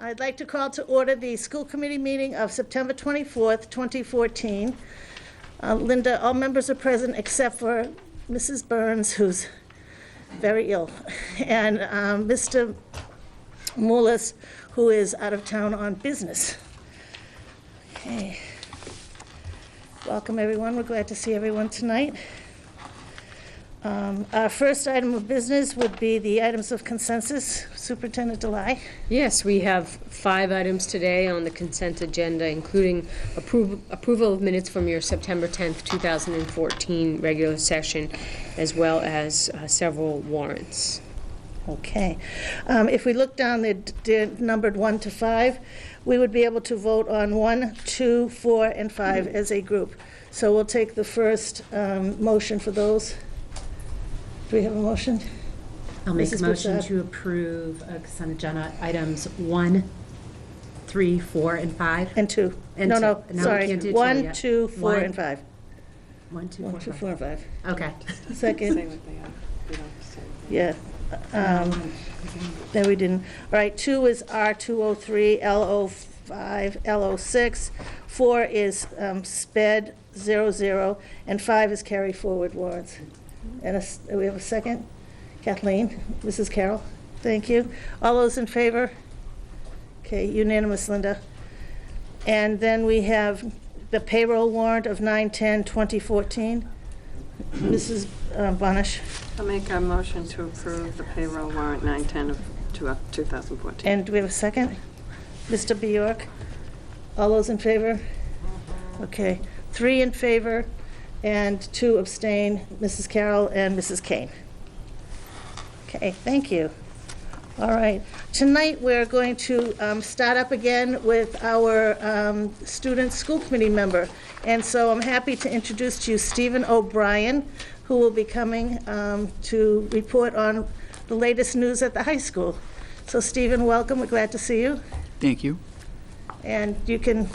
I'd like to call to order the school committee meeting of September 24th, 2014. Linda, all members are present except for Mrs. Burns, who's very ill, and Mr. Mullis, who is out of town on business. Okay. Welcome, everyone. We're glad to see everyone tonight. Our first item of business would be the items of consensus. Superintendent Delay. Yes, we have 5 items today on the consent agenda, including approval of minutes from your September 10th, 2014 regular session, as well as several warrants. Okay. If we look down, they're numbered 1 to 5. We would be able to vote on 1, 2, 4, and 5 as a group. So we'll take the first motion for those. Do we have a motion? I'll make Mrs. a motion Broussard. to approve consent agenda items 1, 3, 4, and 5. And 2. And No, two. no, No, we sorry. can't do 2 1, yet. 2, 4, 1, and 5. 1, 2, 1, 2, 4, and 5. Okay. Second. Yeah. Then we didn't. All right, 2 is R203, L05, L06. 4 is SPED 00, and 5 is carry forward warrants. And we have a second? Kathleen, Mrs. Carroll, thank you. All those in favor? Okay, unanimous, Linda. And then we have the payroll warrant of 9/10/2014. Mrs. Bonish. I'll make a motion to approve the payroll warrant 9/10 of 2014. And do we have a second? Mr. Bjork? All those in favor? Okay, 3 in favor and 2 abstain, Mrs. Carroll and Mrs. Kane. Okay, thank you. All right, tonight we're going to start up again with our student school committee member. And so I'm happy to introduce to you Stephen O'Brien, who will be coming to report on the latest news at the high school. So Stephen, welcome, we're glad to see you. Thank you. And you can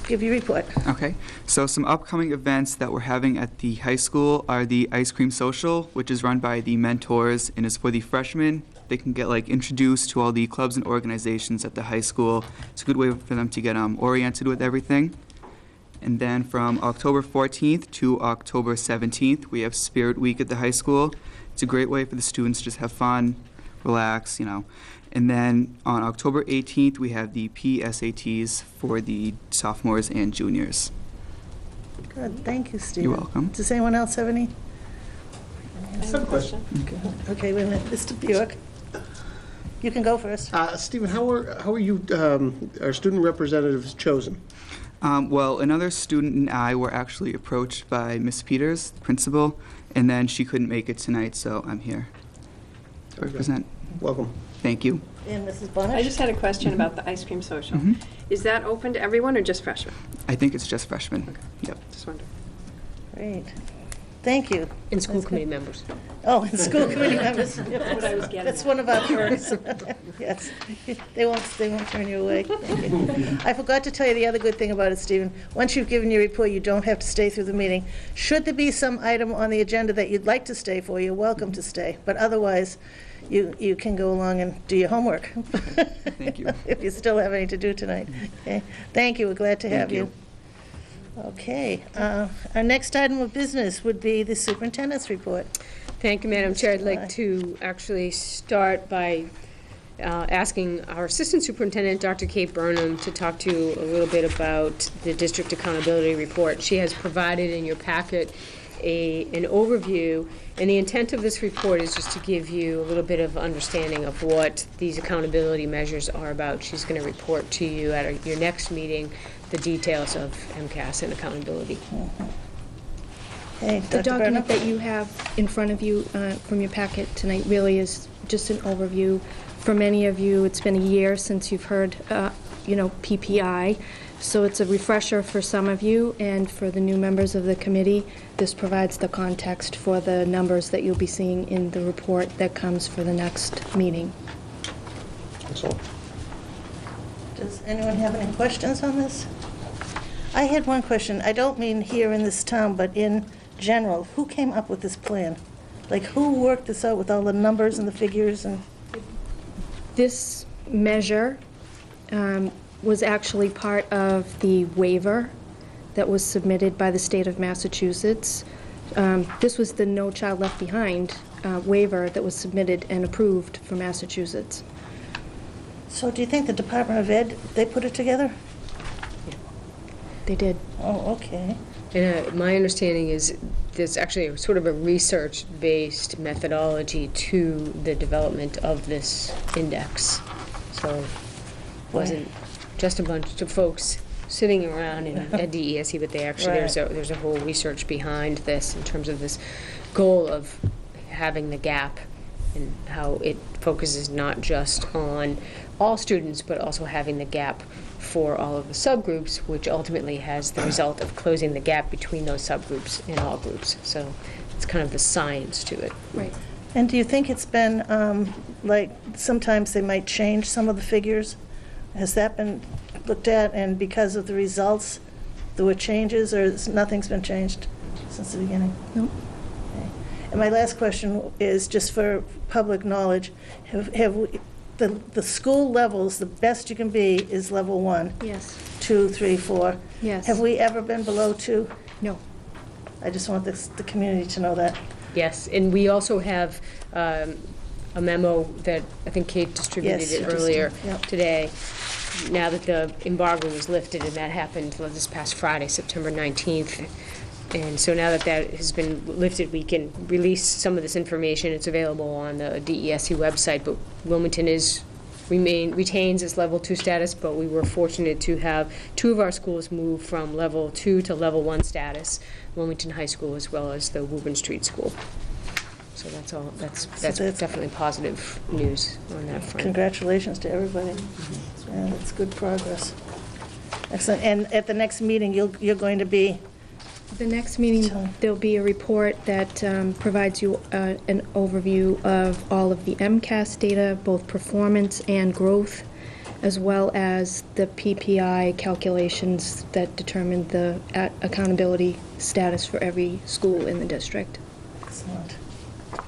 give your report. Okay, so some upcoming events that we're having at the high school are the Ice Cream Social, which is run by the mentors and is for the freshmen. They can get introduced to all the clubs and organizations at the high school. It's a good way for them to get oriented with everything. And then from October 14th to October 17th, we have Spirit Week at the high school. It's a great way for the students to just have fun, relax, And then on October 18th, we have the PSATs for the sophomores and juniors. Good, thank you, Stephen. You're welcome. Does anyone else have any? I have a question. Okay, wait a minute, Mr. Bjork. You can go first. Stephen, how are you, our student representatives chosen? Well, another student and I were actually approached by Miss Peters, the principal, and then she couldn't make it tonight, so I'm here to represent. Welcome. Thank you. And Mrs. Bonish? I just had a question about the ice cream social. Is that open to everyone or just freshmen? I think it's just freshmen. Okay. Yep. Just wondering. Great. Thank you. And school That's committee good. members. Oh, and school committee members. That's what I was getting That's at. one of our perks. Yes. They won't turn you away. Thank you. I forgot to tell you the other good thing about it, Stephen. Once you've given your report, you don't have to stay through the meeting. Should there be some item on the agenda that you'd like to stay for, you're welcome to stay. But otherwise, you can go along and do your homework. Thank you. If you still have anything to do tonight. Okay. Thank you. We're glad to have Thank you. Okay. Our next item of business would be the superintendent's report. Thank you, Madam Chair. I'd like to actually start by asking our Assistant Superintendent, Dr. Kate Burnham, to talk to you a little bit about the District Accountability Report. She has provided in your packet an overview, and the intent of this report is just to give you a little bit of understanding of what these accountability measures are about. She's going to report to you at your next meeting the details of MCAS and accountability. Okay, The Dr. document Burnham? that you have in front of you from your packet tonight really is just an overview. For many of you, it's been a year since you've heard, PPI, so it's a refresher for some of you, and for the new members of the committee, this provides the context for the numbers that you'll be seeing in the report that comes for the next meeting. Excellent. Does anyone have any questions on this? I had one question. I don't mean here in this town, but in general. Who came up with this plan? Who worked this out with all the numbers and the figures and? This measure was actually part of the waiver that was submitted by the state of Massachusetts. This was the No Child Left Behind waiver that was submitted and approved for Massachusetts. So do you think the Department of Ed, they put it together? They did. Oh, okay. And my understanding is there's actually sort of a research-based methodology to the development of this index. So it wasn't just a bunch of folks sitting around at DESE, but they actually, there's a whole research behind this in terms of this goal of having the gap and how it focuses not just on all students, but also having the gap for all of the subgroups, which ultimately has the result of closing the gap between those subgroups and all groups. So it's kind of the science to it. Right. And do you think it's been, like, sometimes they might change some of the figures? Has that been looked at, and because of the results, there were changes, or nothing's been changed since the beginning? Nope. Okay. And my last question is just for public knowledge. Have we, the school levels, the best you can be is level 1? Yes. 2, 3, 4? Yes. Have we ever been below 2? No. I just want the community to know that. Yes, and we also have a memo that I think Kate distributed Yes, it you just earlier did, yep. today. Now that the embargo was lifted, and that happened this past Friday, September 19th. And so now that that has been lifted, we can release some of this information. It's available on the DESE website, but Wilmington retains its level 2 status, but we were fortunate to have 2 of our schools move from level 2 to level 1 status, Wilmington High School as well as the Woburn Street School. So that's all. That's definitely positive news on that front. Congratulations to everybody. Yeah, that's good progress. Excellent. And at the next meeting, you're going to be, The next meeting, there'll be a report that provides you an overview of all of the MCAS data, both performance and growth, as well as the PPI calculations that determine the accountability status for every school in the district. excellent.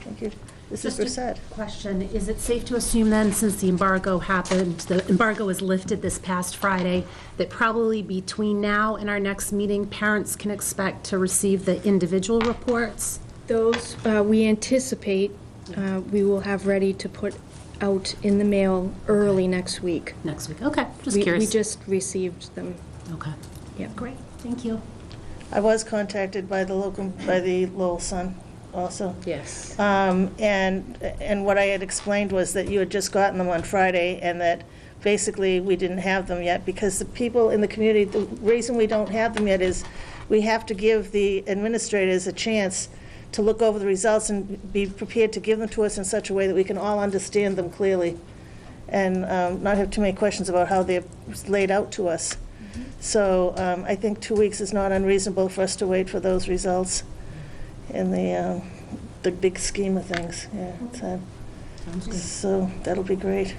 Thank you. Mrs. Just a Broussard. question, is it safe to assume then, since the embargo happened, the embargo was lifted this past Friday, that probably between now and our next meeting, parents can expect to receive the individual reports? Those we anticipate we will have ready to put out in the mail early next week. Next week, okay, just We curious. just received them. Okay, Yeah. great, thank you. I was contacted by the Lowell Sun also. Yes. And what I had explained was that you had just gotten them on Friday, and that basically we didn't have them yet, because the people in the community, the reason we don't have them yet is we have to give the administrators a chance to look over the results and be prepared to give them to us in such a way that we can all understand them clearly, and not have too many questions about how they're laid out to us. So I think 2 weeks is not unreasonable for us to wait for those results in the big scheme of things. Yeah. Sounds good. So that'll be great.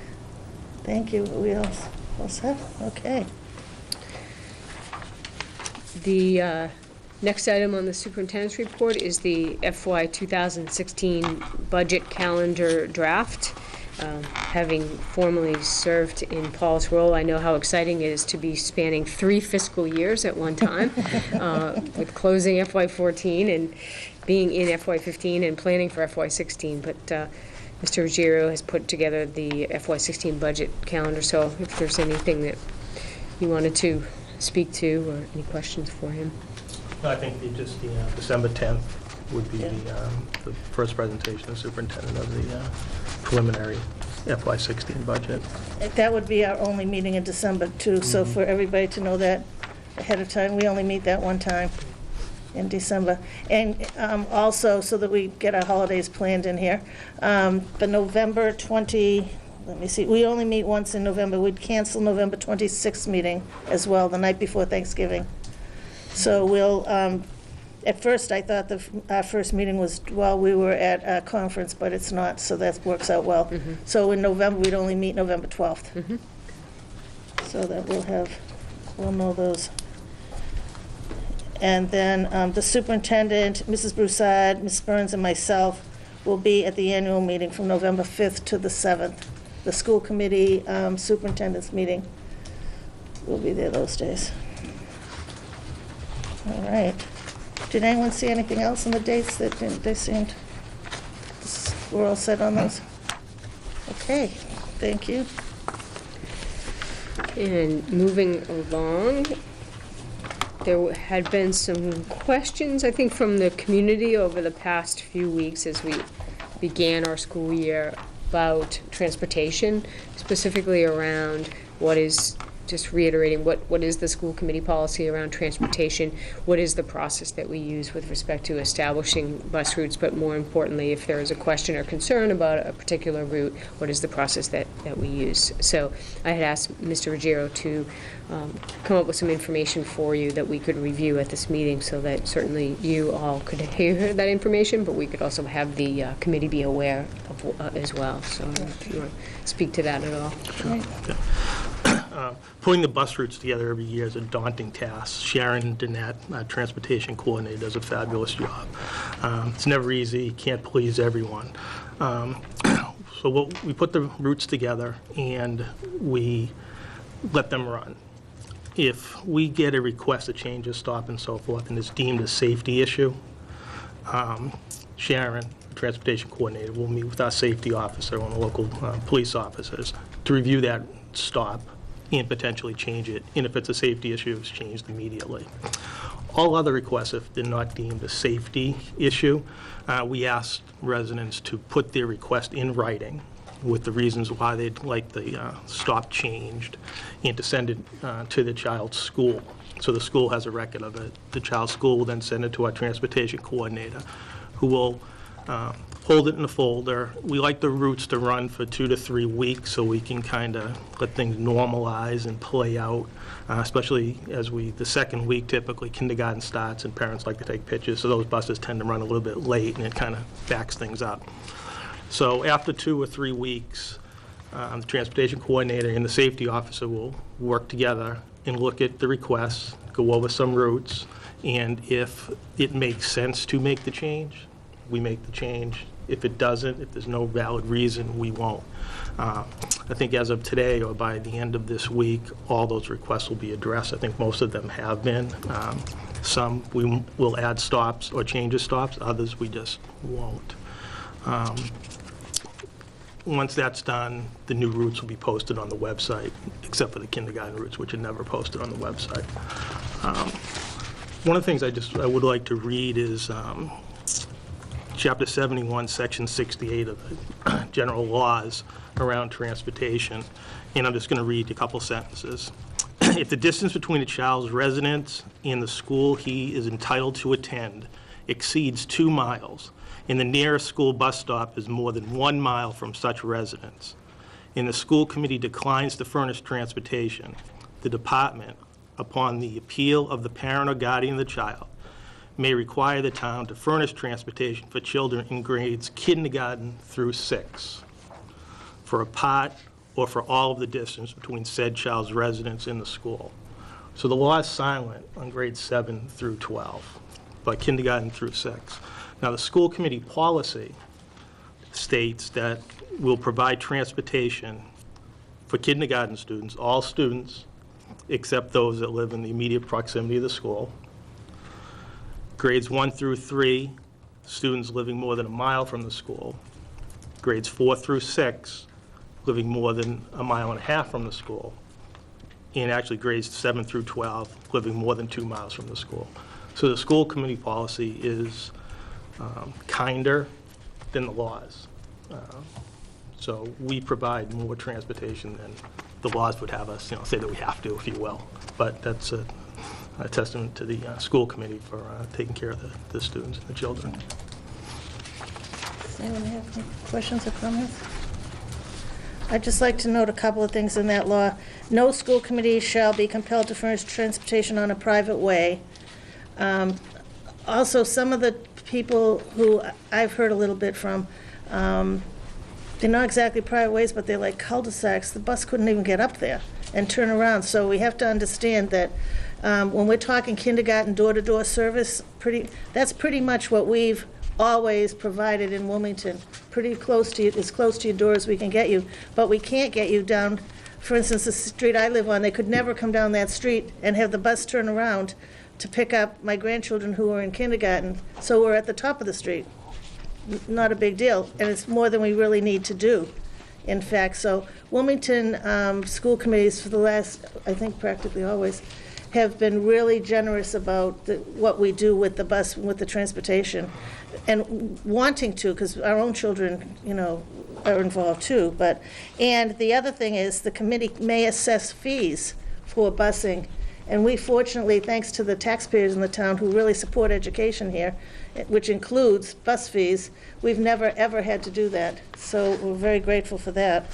Thank you. Are we all set? Okay. The next item on the superintendent's report is the FY 2016 budget calendar draft. Having formerly served in Paul's role, I know how exciting it is to be spanning 3 fiscal years at one time, with closing FY 14 and being in FY 15 and planning for FY 16. But Mr. Ruggiero has put together the FY 16 budget calendar, so if there's anything that you wanted to speak to or any questions for him. I think the December 10th would be the first presentation of the superintendent of the preliminary FY 16 budget. That would be our only meeting in December, too, so for everybody to know that ahead of time, we only meet that one time in December. And also, so that we get our holidays planned in here, the November 20, let me see, we only meet once in November. We'd cancel November 26th meeting as well, the night before Thanksgiving. So we'll, at first, I thought our first meeting was while we were at a conference, but it's not, so that works out well. So in November, we'd only meet November 12th. So that we'll know those. And then the superintendent, Mrs. Broussard, Ms. Burns, and myself will be at the annual meeting from November 5th to the 7th. The school committee superintendent's meeting We'll be there those days. All right. Did anyone see anything else on the dates that they seemed, we're all set on those? Okay, thank you. And moving along, there had been some questions, I think, from the community over the past few weeks as we began our school year about transportation, specifically around what is, just reiterating, what is the school committee policy around transportation? What is the process that we use with respect to establishing bus routes? But more importantly, if there is a question or concern about a particular route, what is the process that we use? So I had asked Mr. Ruggiero to come up with some information for you that we could review at this meeting so that certainly you all could hear that information, but we could also have the committee be aware of as well. So if you want to speak to that at all. Sure. Yeah. Putting the bus routes together every year is a daunting task. Sharon Dannett, transportation coordinator, does a fabulous job. It's never easy, can't please everyone. So we put the routes together and we let them run. If we get a request to change a stop and so forth and it's deemed a safety issue, Sharon, the transportation coordinator, will meet with our safety officer and the local police officers to review that stop and potentially change it. And if it's a safety issue, it's changed immediately. All other requests, if they're not deemed a safety issue, we ask residents to put their request in writing with the reasons why they'd like the stop changed and to send it to the child's school. So the school has a record of it. The child's school will then send it to our transportation coordinator, who will hold it in a folder. We like the routes to run for 2 to 3 weeks so we can kind of let things normalize and play out, especially as the second week, typically kindergarten starts and parents like to take pictures, so those buses tend to run a little bit late and it kind of backs things up. So after 2 or 3 weeks, the transportation coordinator and the safety officer will work together and look at the requests, go over some routes, and if it makes sense to make the change, we make the change. If it doesn't, if there's no valid reason, we won't. I think as of today or by the end of this week, all those requests will be addressed. I think most of them have been. Some we will add stops or change of stops, others we just won't. Once that's done, the new routes will be posted on the website, except for the kindergarten routes, which are never posted on the website. One of the things I would like to read is Chapter 71, Section 68 of the general laws around transportation, and I'm just going to read a couple sentences. If the distance between a child's residence and the school he is entitled to attend exceeds 2 miles, and the nearest school bus stop is more than 1 mile from such residence, and the school committee declines to furnish transportation, the department, upon the appeal of the parent or guardian of the child, may require the town to furnish transportation for children in grades kindergarten through 6 for a part or for all of the distance between said child's residence and the school. So the law is silent on grades 7 through 12, but kindergarten through 6. Now, the school committee policy states that we'll provide transportation for kindergarten students, all students, except those that live in the immediate proximity of the school. Grades 1 through 3, students living more than 1 mile from the school. Grades 4 through 6, living more than 1.5 miles from the school. And actually grades 7 through 12, living more than 2 miles from the school. So the school committee policy is kinder than the laws. So we provide more transportation than the laws would have us, say that we have to, if you will. But that's a testament to the school committee for taking care of the students and the children. Does anyone have any questions or comments? I'd just like to note a couple of things in that law. No school committee shall be compelled to furnish transportation on a private way. Also, some of the people who I've heard a little bit from, they're not exactly private ways, but they're like cul-de-sacs. The bus couldn't even get up there and turn around. So we have to understand that when we're talking kindergarten door-to-door service, that's pretty much what we've always provided in Wilmington. Pretty close to you, as close to your door as we can get you. But we can't get you down for instance, the street I live on, they could never come down that street and have the bus turn around to pick up my grandchildren who are in kindergarten. So we're at the top of the street. Not a big deal, and it's more than we really need to do, in fact. So Wilmington school committees for the last, I think practically always, have been really generous about what we do with the bus, with the transportation, and wanting to, because our own children, you know, are involved too. And the other thing is, the committee may assess fees for busing. And we fortunately, thanks to the taxpayers in the town who really support education here, which includes bus fees, we've never, ever had to do that. So we're very grateful for that.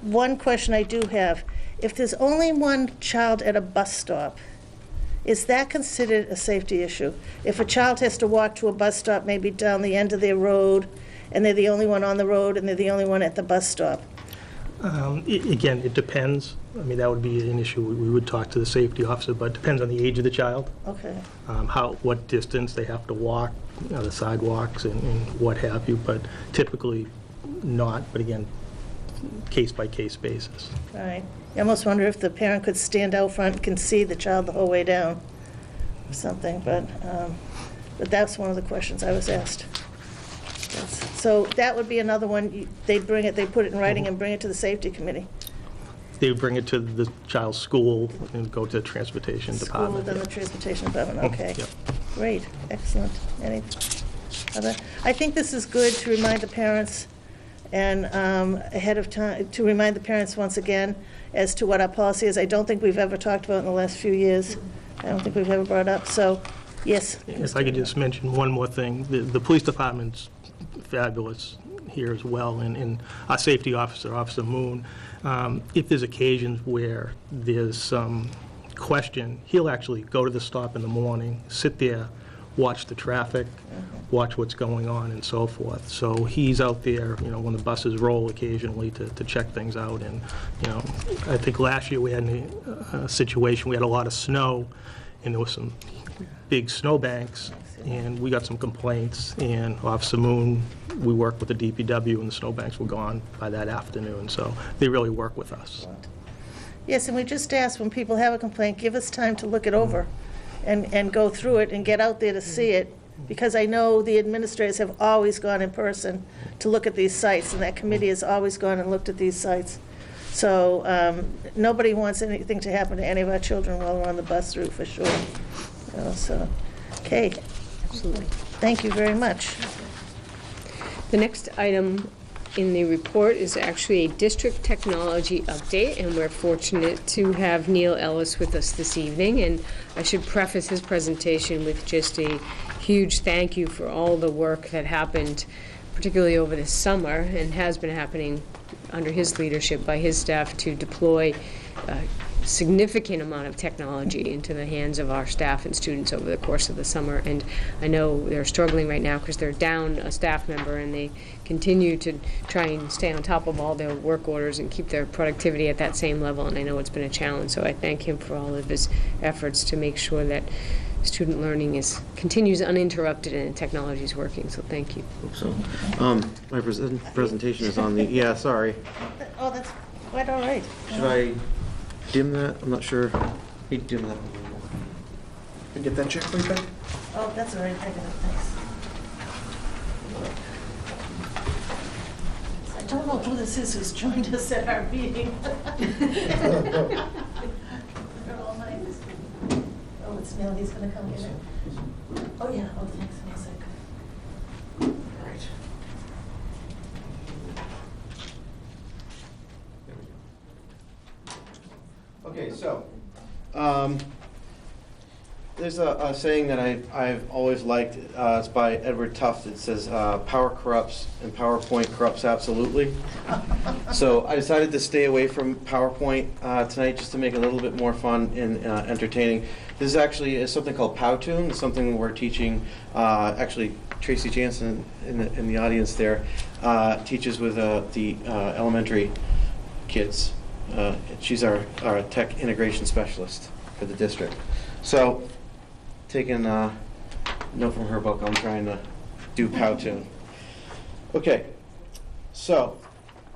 One question I do have, if there's only one child at a bus stop, is that considered a safety issue? If a child has to walk to a bus stop, maybe down the end of their road, and they're the only one on the road, and they're the only one at the bus stop? Again, it depends. I mean, that would be an issue. We would talk to the safety officer, but it depends on the age of the child. Okay. What distance they have to walk, you know, the sidewalks and what have you, but typically not, but again, case-by-case basis. All right. I almost wonder if the parent could stand out front and can see the child the whole way down or something, but that's one of the questions I was asked. So that would be another one, they put it in writing and bring it to the safety committee. They would bring it to the child's school and go to the transportation department. School, then the transportation department, okay. Yep. Great, excellent. Any other? I think this is good to remind the parents and ahead of time, to remind the parents once again as to what our policy is. I don't think we've ever talked about in the last few years. I don't think we've ever brought up, so, yes. If I could just mention one more thing. The police department's fabulous here as well, and our safety officer, Officer Moon, if there's occasions where there's some question, he'll actually go to the stop in the morning, sit there, watch the traffic, watch what's going on and so forth. So he's out there, you know, when the buses roll occasionally to check things out. And, you know, I think last year we had a situation, we had a lot of snow, and there was some big snowbanks, and we got some complaints, and Officer Moon, we worked with the DPW, and the snowbanks were gone by that afternoon, so they really work with us. Yes, and we just ask, when people have a complaint, give us time to look it over and go through it and get out there to see it, because I know the administrators have always gone in person to look at these sites, and that committee has always gone and looked at these sites. So nobody wants anything to happen to any of our children while we're on the bus route, for sure. You know, so, okay. Absolutely. Thank you very much. The next item in the report is actually a district technology update, and we're fortunate to have Neil Ellis with us this evening. And I should preface his presentation with just a huge thank you for all the work that happened, particularly over this summer, and has been happening under his leadership by his staff to deploy significant amount of technology into the hands of our staff and students over the course of the summer. And I know they're struggling right now because they're down a staff member, and they continue to try and stay on top of all their work orders and keep their productivity at that same level. And I know it's been a challenge, so I thank him for all of his efforts to make sure that student learning continues uninterrupted and technology is working. So thank you. So, my presentation is on the, yeah, sorry. Oh, that's quite all right. Should I dim that? I'm not sure. Hey, dim that. Can you get that check, please, Ben? Oh, that's all right. I got it. Thanks. I don't know who this is who's joined us at our meeting. They're all nice. Oh, it's Neil. He's going to come get it. Oh, yeah. Oh, thanks. One sec. All right. Okay, so there's a saying that I've always liked. It's by Edward Tufte. It says, "Power corrupts, and PowerPoint corrupts absolutely." So I decided to stay away from PowerPoint tonight, just to make it a little bit more fun and entertaining. This is actually something called Powtoon. It's something we're teaching. Actually, Tracy Jansen in the audience there teaches with the elementary kids. She's our tech integration specialist for the district. So, taking a note from her book, I'm trying to do Powtoon. Okay, so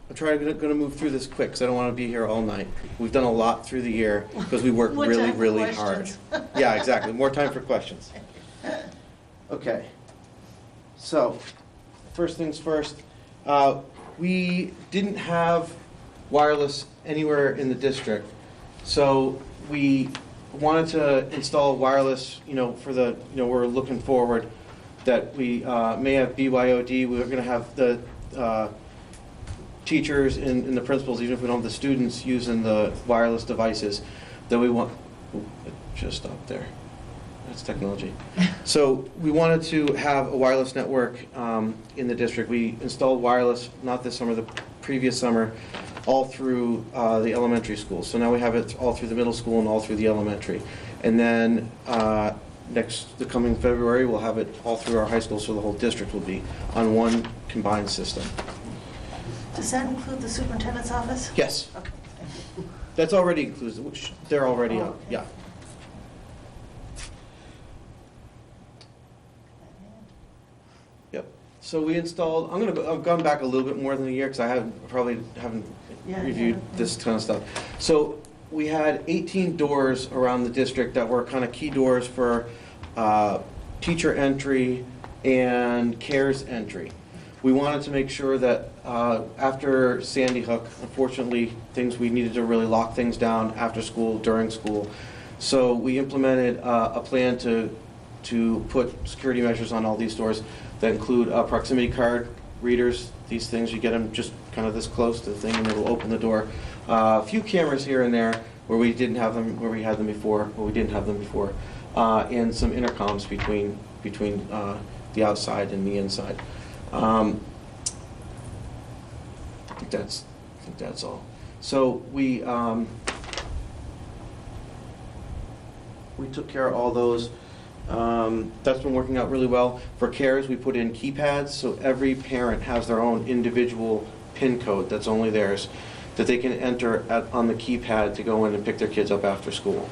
I'm trying to move through this quick because I don't want to be here all night. We've done a lot through the year because we work More really, time for really hard. questions. Yeah, exactly. More time for questions. Okay. So, first things first. We didn't have wireless anywhere in the district, so we wanted to install wireless. For the we're looking forward that we may have BYOD. We're going to have the teachers and the principals, even if we don't have the students, using the wireless devices that we want. It just stopped there. That's technology. So we wanted to have a wireless network in the district. We installed wireless, not this summer, the previous summer, all through the elementary school. So now we have it all through the middle school and all through the elementary. And then the coming February, we'll have it all through our high school, so the whole district will be on one combined system. Does that include the superintendent's office? Yes. Okay. That's already included. They're already on, yeah. Yep. So we installed, I've gone back a little bit more than a year because I probably haven't reviewed this kind of stuff. So we had 18 doors around the district that were kind of key doors for teacher entry and CARES entry. We wanted to make sure that after Sandy Hook, unfortunately, we needed to really lock things down after school, during school. So we implemented a plan to put security measures on all these doors that include proximity card readers. These things, you get them just kind of this close to the thing and it'll open the door. A few cameras here and there where we didn't have them, where we had them before, where we didn't have them before, and some intercoms between the outside and the inside. I think that's all. So we took care of all those. That's been working out really well. For CARES, we put in keypads, so every parent has their own individual PIN code that's only theirs, that they can enter on the keypad to go in and pick their kids up after school.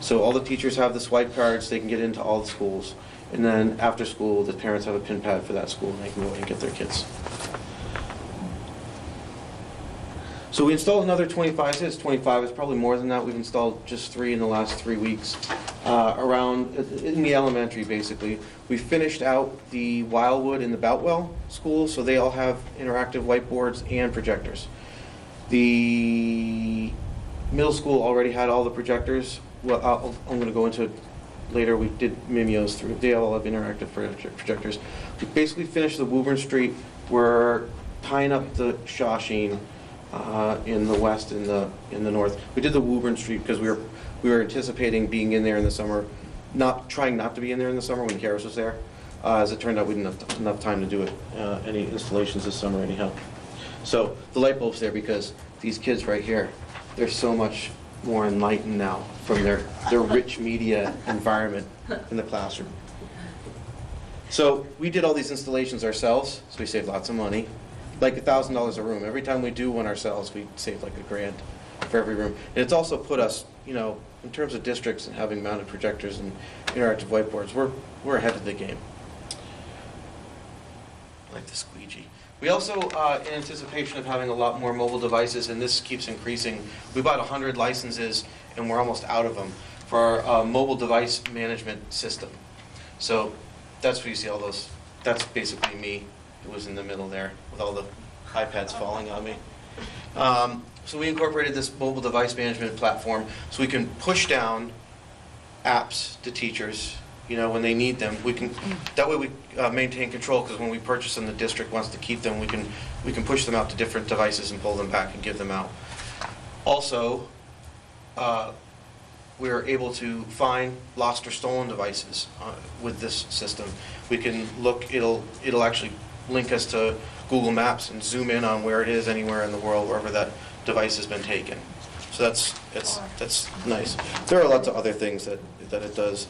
So all the teachers have the swipe cards, they can get into all the schools. And then after school, the parents have a PIN pad for that school and they can go in and get their kids. So we installed another 25, it's 25, it's probably more than that. We've installed just 3 in the last 3 weeks around, in the elementary basically. We finished out the Wildwood and the Boutwell schools, so they all have interactive whiteboards and projectors. The middle school already had all the projectors. Well, I'm going to go into it later. We did Mimio's through. They all have interactive projectors. We basically finished the Woburn Street. We're tying up the Shawsheen in the west and in the north. We did the Woburn Street because we were anticipating being in there in the summer, trying not to be in there in the summer when Karis was there. As it turned out, we didn't have enough time to do it, any installations this summer anyhow. So the light bulb's there because these kids right here, they're so much more enlightened now from their rich media environment in the classroom. So we did all these installations ourselves, so we saved lots of money. Like $1,000 a room. Every time we do one ourselves, we save like $1,000 for every room. And it's also put us, in terms of districts and having mounted projectors and interactive whiteboards, we're ahead of the game. I like the squeegee. We also, in anticipation of having a lot more mobile devices, and this keeps increasing, we bought 100 licenses and we're almost out of them for our mobile device management system. So that's where you see all those. That's basically me. It was in the middle there with all the iPads falling on me. So we incorporated this mobile device management platform so we can push down apps to teachers, when they need them. That way we maintain control, because when we purchase them, the district wants to keep them. We can push them out to different devices and pull them back and give them out. Also, we're able to find lost or stolen devices with this system. We can look, it'll actually link us to Google Maps and zoom in on where it is anywhere in the world, wherever that device has been taken. So that's nice. There are lots of other things that it does.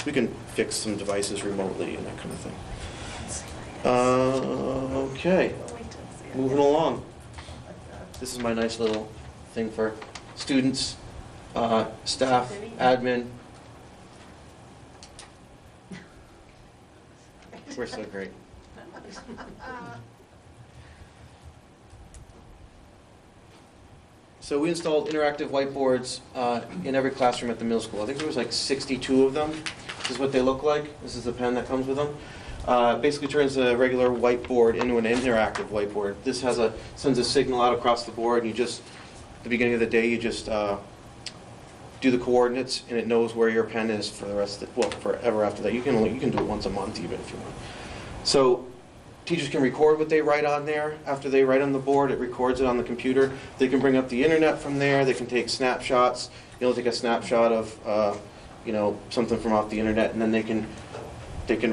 We can fix some devices remotely and that kind of thing. Okay, moving along. This is my nice little thing for students, staff, admin. We're so great. So we installed interactive whiteboards in every classroom at the middle school. I think there was like 62 of them. This is what they look like. This is the pen that comes with them. Basically turns a regular whiteboard into an interactive whiteboard. This sends a signal out across the board, and you just, at the beginning of the day, you just do the coordinates, and it knows where your pen is for the rest of forever after that. You can do it once a month even if you want. So teachers can record what they write on there. After they write on the board, it records it on the computer. They can bring up the internet from there. They can take snapshots. Take a snapshot of something from off the internet, and then they can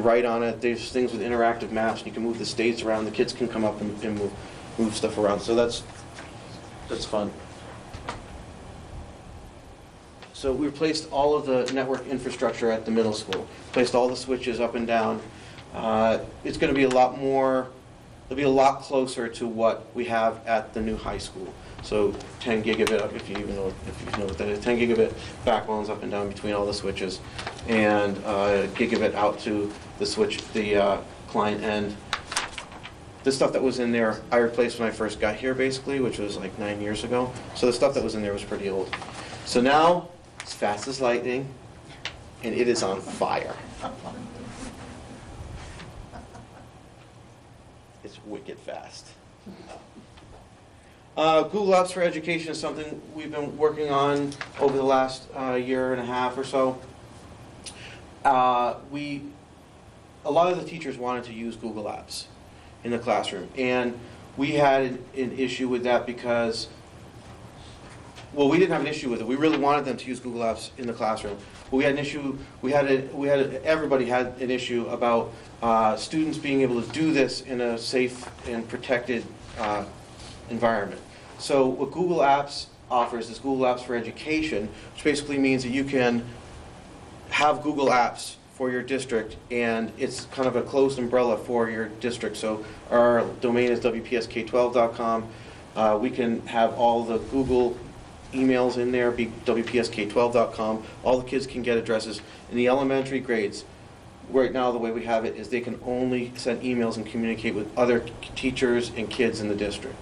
write on it. There's things with interactive maps, and you can move the states around. The kids can come up and move stuff around. So that's fun. So we replaced all of the network infrastructure at the middle school. Placed all the switches up and down. It's going to be a lot more. It'll be a lot closer to what we have at the new high school. So 10 gigabit, if you know what that is, 10 gigabit backbones up and down between all the switches, and gigabit out to the client end. The stuff that was in there, I replaced when I first got here, basically, which was like 9 years ago. So the stuff that was in there was pretty old. So now it's fast as lightning, and it is on fire. It's wicked fast. Google Apps for Education is something we've been working on over the last year and a half or so. A lot of the teachers wanted to use Google Apps in the classroom, and we had an issue with that because, well, we didn't have an issue with it. We really wanted them to use Google Apps in the classroom. But we had an issue. Everybody had an issue about students being able to do this in a safe and protected environment. So what Google Apps offers is Google Apps for Education, which basically means that you can have Google Apps for your district, and it's kind of a closed umbrella for your district. So our domain is wpsk12.com. We can have all the Google emails in there, be wpsk12.com. All the kids can get addresses. In the elementary grades, right now the way we have it is they can only send emails and communicate with other teachers and kids in the district.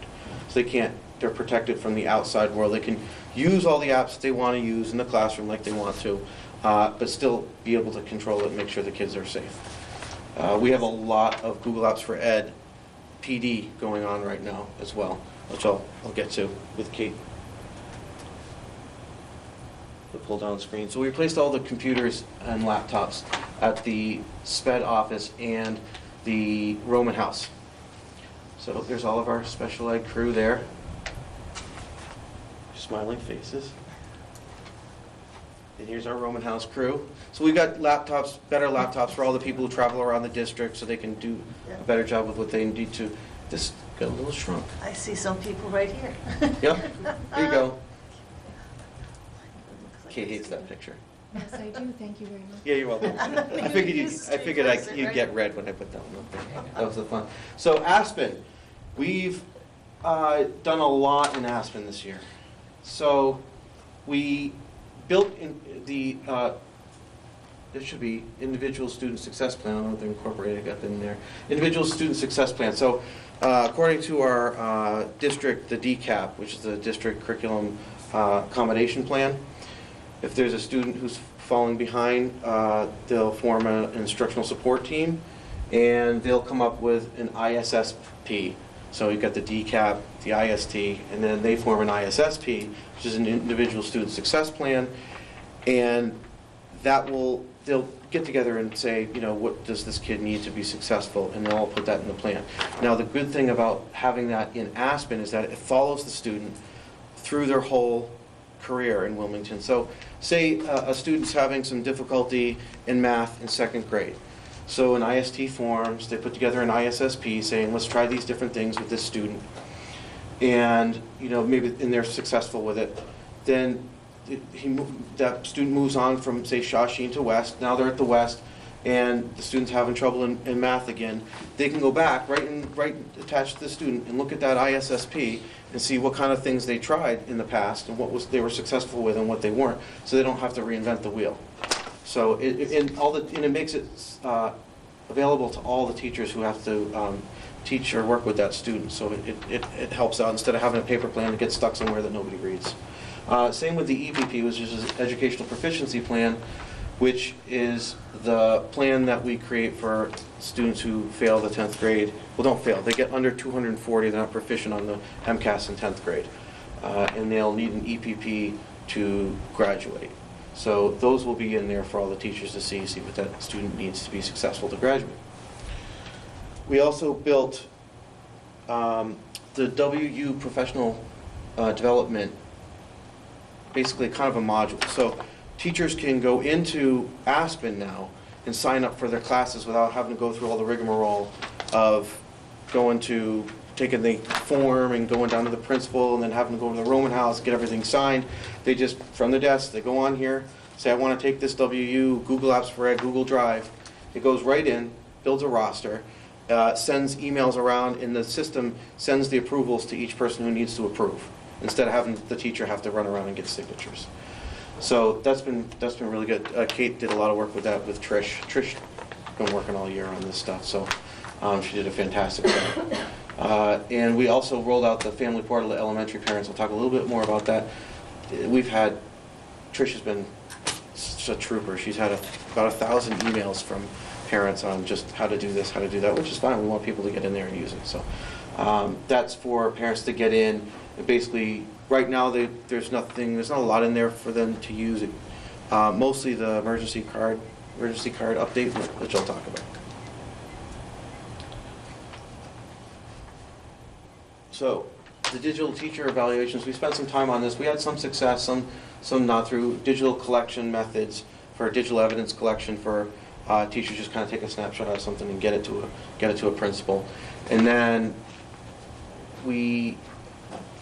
So they're protected from the outside world. They can use all the apps they want to use in the classroom like they want to, but still be able to control it and make sure the kids are safe. We have a lot of Google Apps for Ed PD going on right now as well, which I'll get to with Kate. The pull down screen. So we replaced all the computers and laptops at the SPED office and the Roman house. So there's all of our special ed crew there. Smiling faces. And here's our Roman house crew. So we've got laptops, better laptops for all the people who travel around the district so they can do a better job with what they need to. This got a little shrunk. I see some people right here. Yep, there you go. Kate hates that picture. Yes, I do. Thank you very much. Yeah, you're welcome. I figured you'd get red when I put that one up there. That was the fun. So Aspen, we've done a lot in Aspen this year. So we built in the there should be individual student success plan. I don't know if they're incorporated. I got them in there. Individual student success plan. So according to our district, the DCAP, which is the district curriculum accommodation plan, if there's a student who's falling behind, they'll form an instructional support team, and they'll come up with an ISSP. So you've got the DCAP, the IST, and then they form an ISSP, which is an individual student success plan, and they'll get together and say, what does this kid need to be successful, and they'll all put that in the plan. Now, the good thing about having that in Aspen is that it follows the student through their whole career in Wilmington. So say a student's having some difficulty in math in second grade. So an IST forms, they put together an ISSP saying, let's try these different things with this student. And they're successful with it. Then that student moves on from, say, Shawsheen to West. Now they're at the West, and the student's having trouble in math again. They can go back, right attached to the student, and look at that ISSP and see what kind of things they tried in the past and they were successful with and what they weren't, so they don't have to reinvent the wheel. So it makes it available to all the teachers who have to teach or work with that student. So it helps out instead of having a paper plan that gets stuck somewhere that nobody reads. Same with the EPP, which is an Educational Proficiency Plan, which is the plan that we create for students who fail the 10th grade. Well, don't fail. They get under 240. They're not proficient on the MCAS in 10th grade. And they'll need an EPP to graduate. So those will be in there for all the teachers to see what that student needs to be successful to graduate. We also built the WU professional development, basically kind of a module. So teachers can go into Aspen now and sign up for their classes without having to go through all the rigmarole of taking the form and going down to the principal and then having to go to the Roman house, get everything signed. They just, from the desk, they go on here, say, I want to take this WU, Google Apps for Ed, Google Drive. It goes right in, builds a roster, sends emails around, and the system sends the approvals to each person who needs to approve, instead of having the teacher have to run around and get signatures. So that's been really good. Kate did a lot of work with that with Trish. Trish been working all year on this stuff, so she did a fantastic job. And we also rolled out the family portal to elementary parents. We'll talk a little bit more about that. Trish has been such a trooper. She's had about 1,000 emails from parents on just how to do this, how to do that, which is fine. We want people to get in there and use it. So that's for parents to get in. Basically, right now there's not a lot in there for them to use. Mostly the emergency card update, which I'll talk about. So the digital teacher evaluations, we spent some time on this. We had some success, some not, through digital collection methods for digital evidence collection for teachers just kind of take a snapshot of something and get it to a principal. And then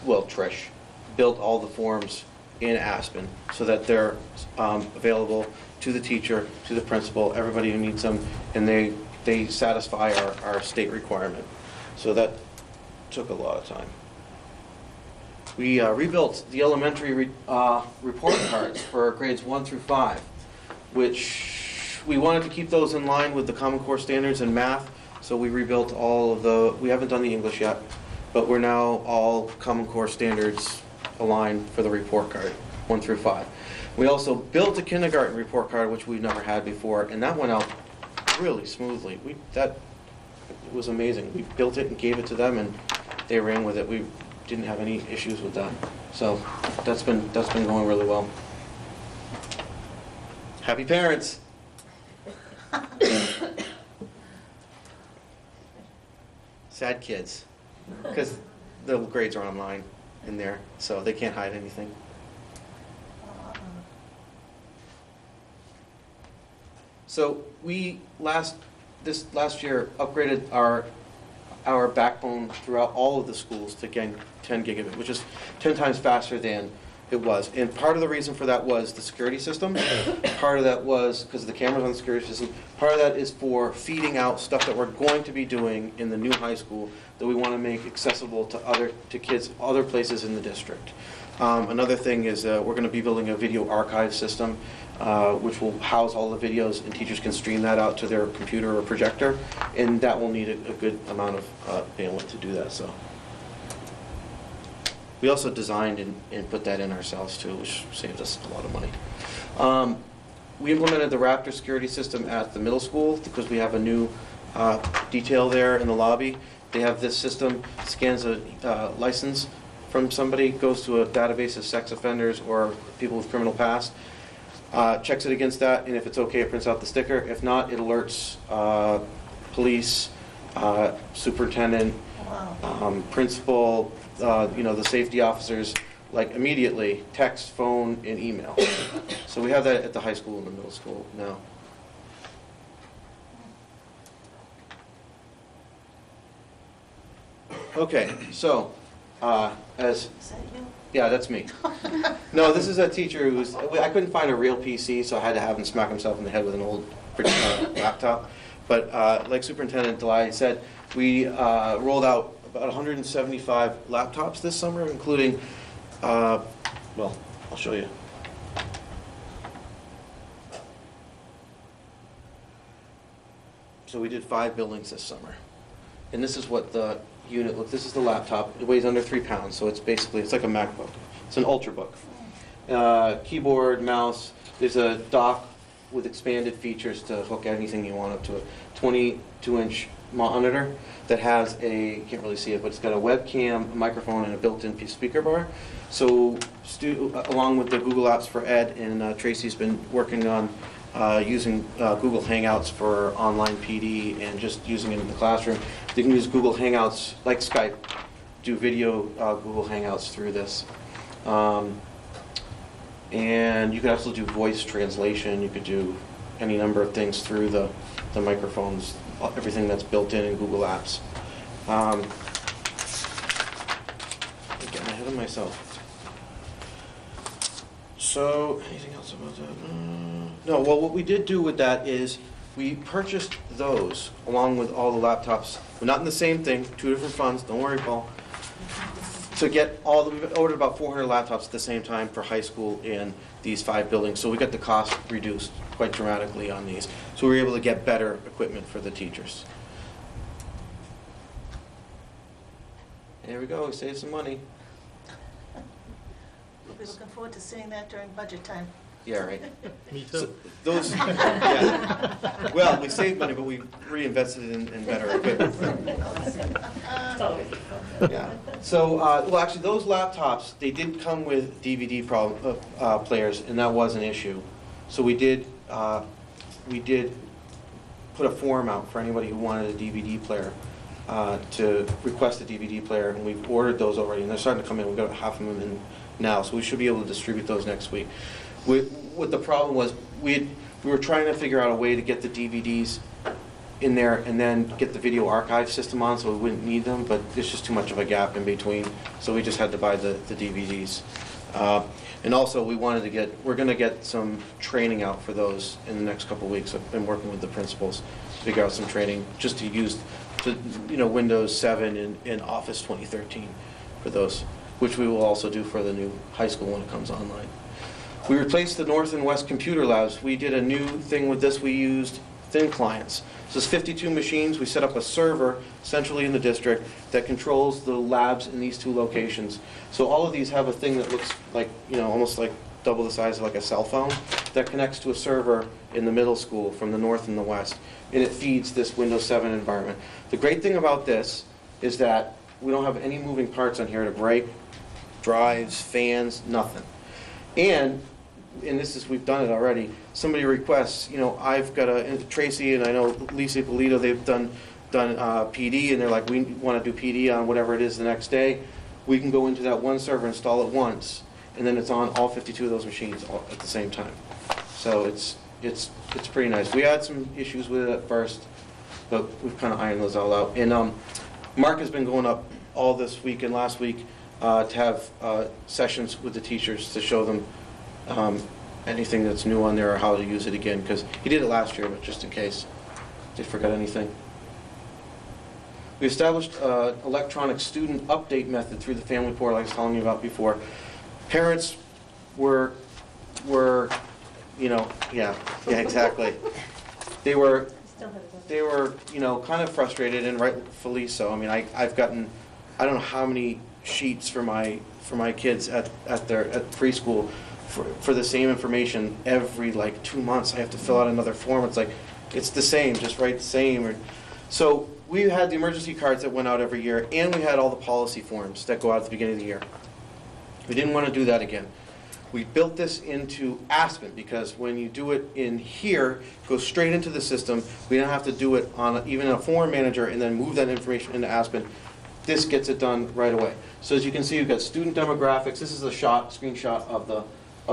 Trish built all the forms in Aspen so that they're available to the teacher, to the principal, everybody who needs them, and they satisfy our state requirement. So that took a lot of time. We rebuilt the elementary report cards for grades 1 through 5, which we wanted to keep those in line with the Common Core standards in math, so we rebuilt we haven't done the English yet, but we're now all Common Core standards aligned for the report card, 1 through 5. We also built a kindergarten report card, which we've never had before, and that went out really smoothly. It was amazing. We built it and gave it to them, and they ran with it. We didn't have any issues with that. So that's been going really well. Happy parents. Sad kids, because the grades are online in there, so they can't hide anything. So we this last year upgraded our backbone throughout all of the schools to gain 10 gigabit, which is 10 times faster than it was. And part of the reason for that was the security system. Part of that was because of the cameras on the security system. Part of that is for feeding out stuff that we're going to be doing in the new high school that we want to make accessible to kids other places in the district. Another thing is we're going to be building a video archive system, which will house all the videos, and teachers can stream that out to their computer or projector, and that will need a good amount of bandwidth to do that. So we also designed and put that in ourselves too, which saved us a lot of money. We implemented the Raptor security system at the middle school because we have a new detail there in the lobby. They have this system, scans a license from somebody, goes to a database of sex offenders or people with criminal past, checks it against that, and if it's okay, it prints out the sticker. If not, it alerts police, superintendent, principal, the safety officers, like immediately, text, phone, and email. So we have that at the high school and the middle school now. Okay, so Is that you? yeah, that's me. No, this is a teacher I couldn't find a real PC, so I had to have him smack himself in the head with an old laptop. But like Superintendent Delay said, we rolled out about 175 laptops this summer, including, I'll show you. So we did 5 buildings this summer. and this is what the unit looks. This is the laptop. It weighs under 3 pounds, so it's like a MacBook. It's an Ultrabook. Keyboard, mouse. There's a dock with expanded features to hook anything you want up to it. 22-inch monitor that has you can't really see it, but it's got a webcam, a microphone, and a built-in speaker bar. So along with the Google Apps for Ed, and Tracy's been working on using Google Hangouts for online PD and just using it in the classroom. They can use Google Hangouts like Skype, do video Google Hangouts through this. And you could also do voice translation. You could do any number of things through the microphones, everything that's built in Google Apps. I'm getting ahead of myself. So, anything else about that? No, well, what we did do with that is we purchased those along with all the laptops. We're not in the same thing, 2 different funds, don't worry, Paul. To get we ordered about 400 laptops at the same time for high school in these 5 buildings. So we got the cost reduced quite dramatically on these. So we were able to get better equipment for the teachers. There we go, we saved some money. We'll be looking forward to seeing that during budget time. Yeah, right. Me too. So those, yeah. Well, we saved money, but we reinvested it in better equipment. Yeah. So, well, actually, those laptops, they did come with DVD players, and that was an issue. So we did put a form out for anybody who wanted a DVD player to request a DVD player, and we've ordered those already, and they're starting to come in. We've got half of them in now, so we should be able to distribute those next week. What the problem was, we were trying to figure out a way to get the DVDs in there and then get the video archive system on so we wouldn't need them, but there's just too much of a gap in between, so we just had to buy the DVDs. And also, we're going to get some training out for those in the next couple of weeks. I've been working with the principals to figure out some training just to use Windows 7 and Office 2013 for those, which we will also do for the new high school when it comes online. We replaced the North and West computer labs. We did a new thing with this. We used thin clients. So it's 52 machines. We set up a server centrally in the district that controls the labs in these 2 locations. So all of these have a thing that looks like, almost like double the size of like a cell phone that connects to a server in the middle school from the North and the West. And it feeds this Windows 7 environment. The great thing about this is that we don't have any moving parts on here to break, drives, fans, nothing. And we've done it already, somebody requests, I've got Tracy and I know Lisa Polito, they've done PD, and they're like, we want to do PD on whatever it is the next day. We can go into that one server, install it once, and then it's on all 52 of those machines at the same time. So it's pretty nice. We had some issues with it at first, but we've kind of ironed those all out. And Mark has been going up all this week and last week to have sessions with the teachers to show them anything that's new on there or how to use it again, because he did it last year, but just in case they forgot anything. We established an electronic student update method through the family portal I was telling you about before. Parents were yeah, exactly. They were kind of frustrated, and rightfully so. I mean, I've gotten, I don't know how many sheets for my kids at preschool for the same information every 2 months. I have to fill out another form. It's like, it's the same, just write the same. So we had the emergency cards that went out every year, and we had all the policy forms that go out at the beginning of the year. We didn't want to do that again. We built this into Aspen because when you do it in here, it goes straight into the system. We don't have to do it on even a form manager and then move that information into Aspen. This gets it done right away. So as you can see, we've got student demographics. This is a screenshot of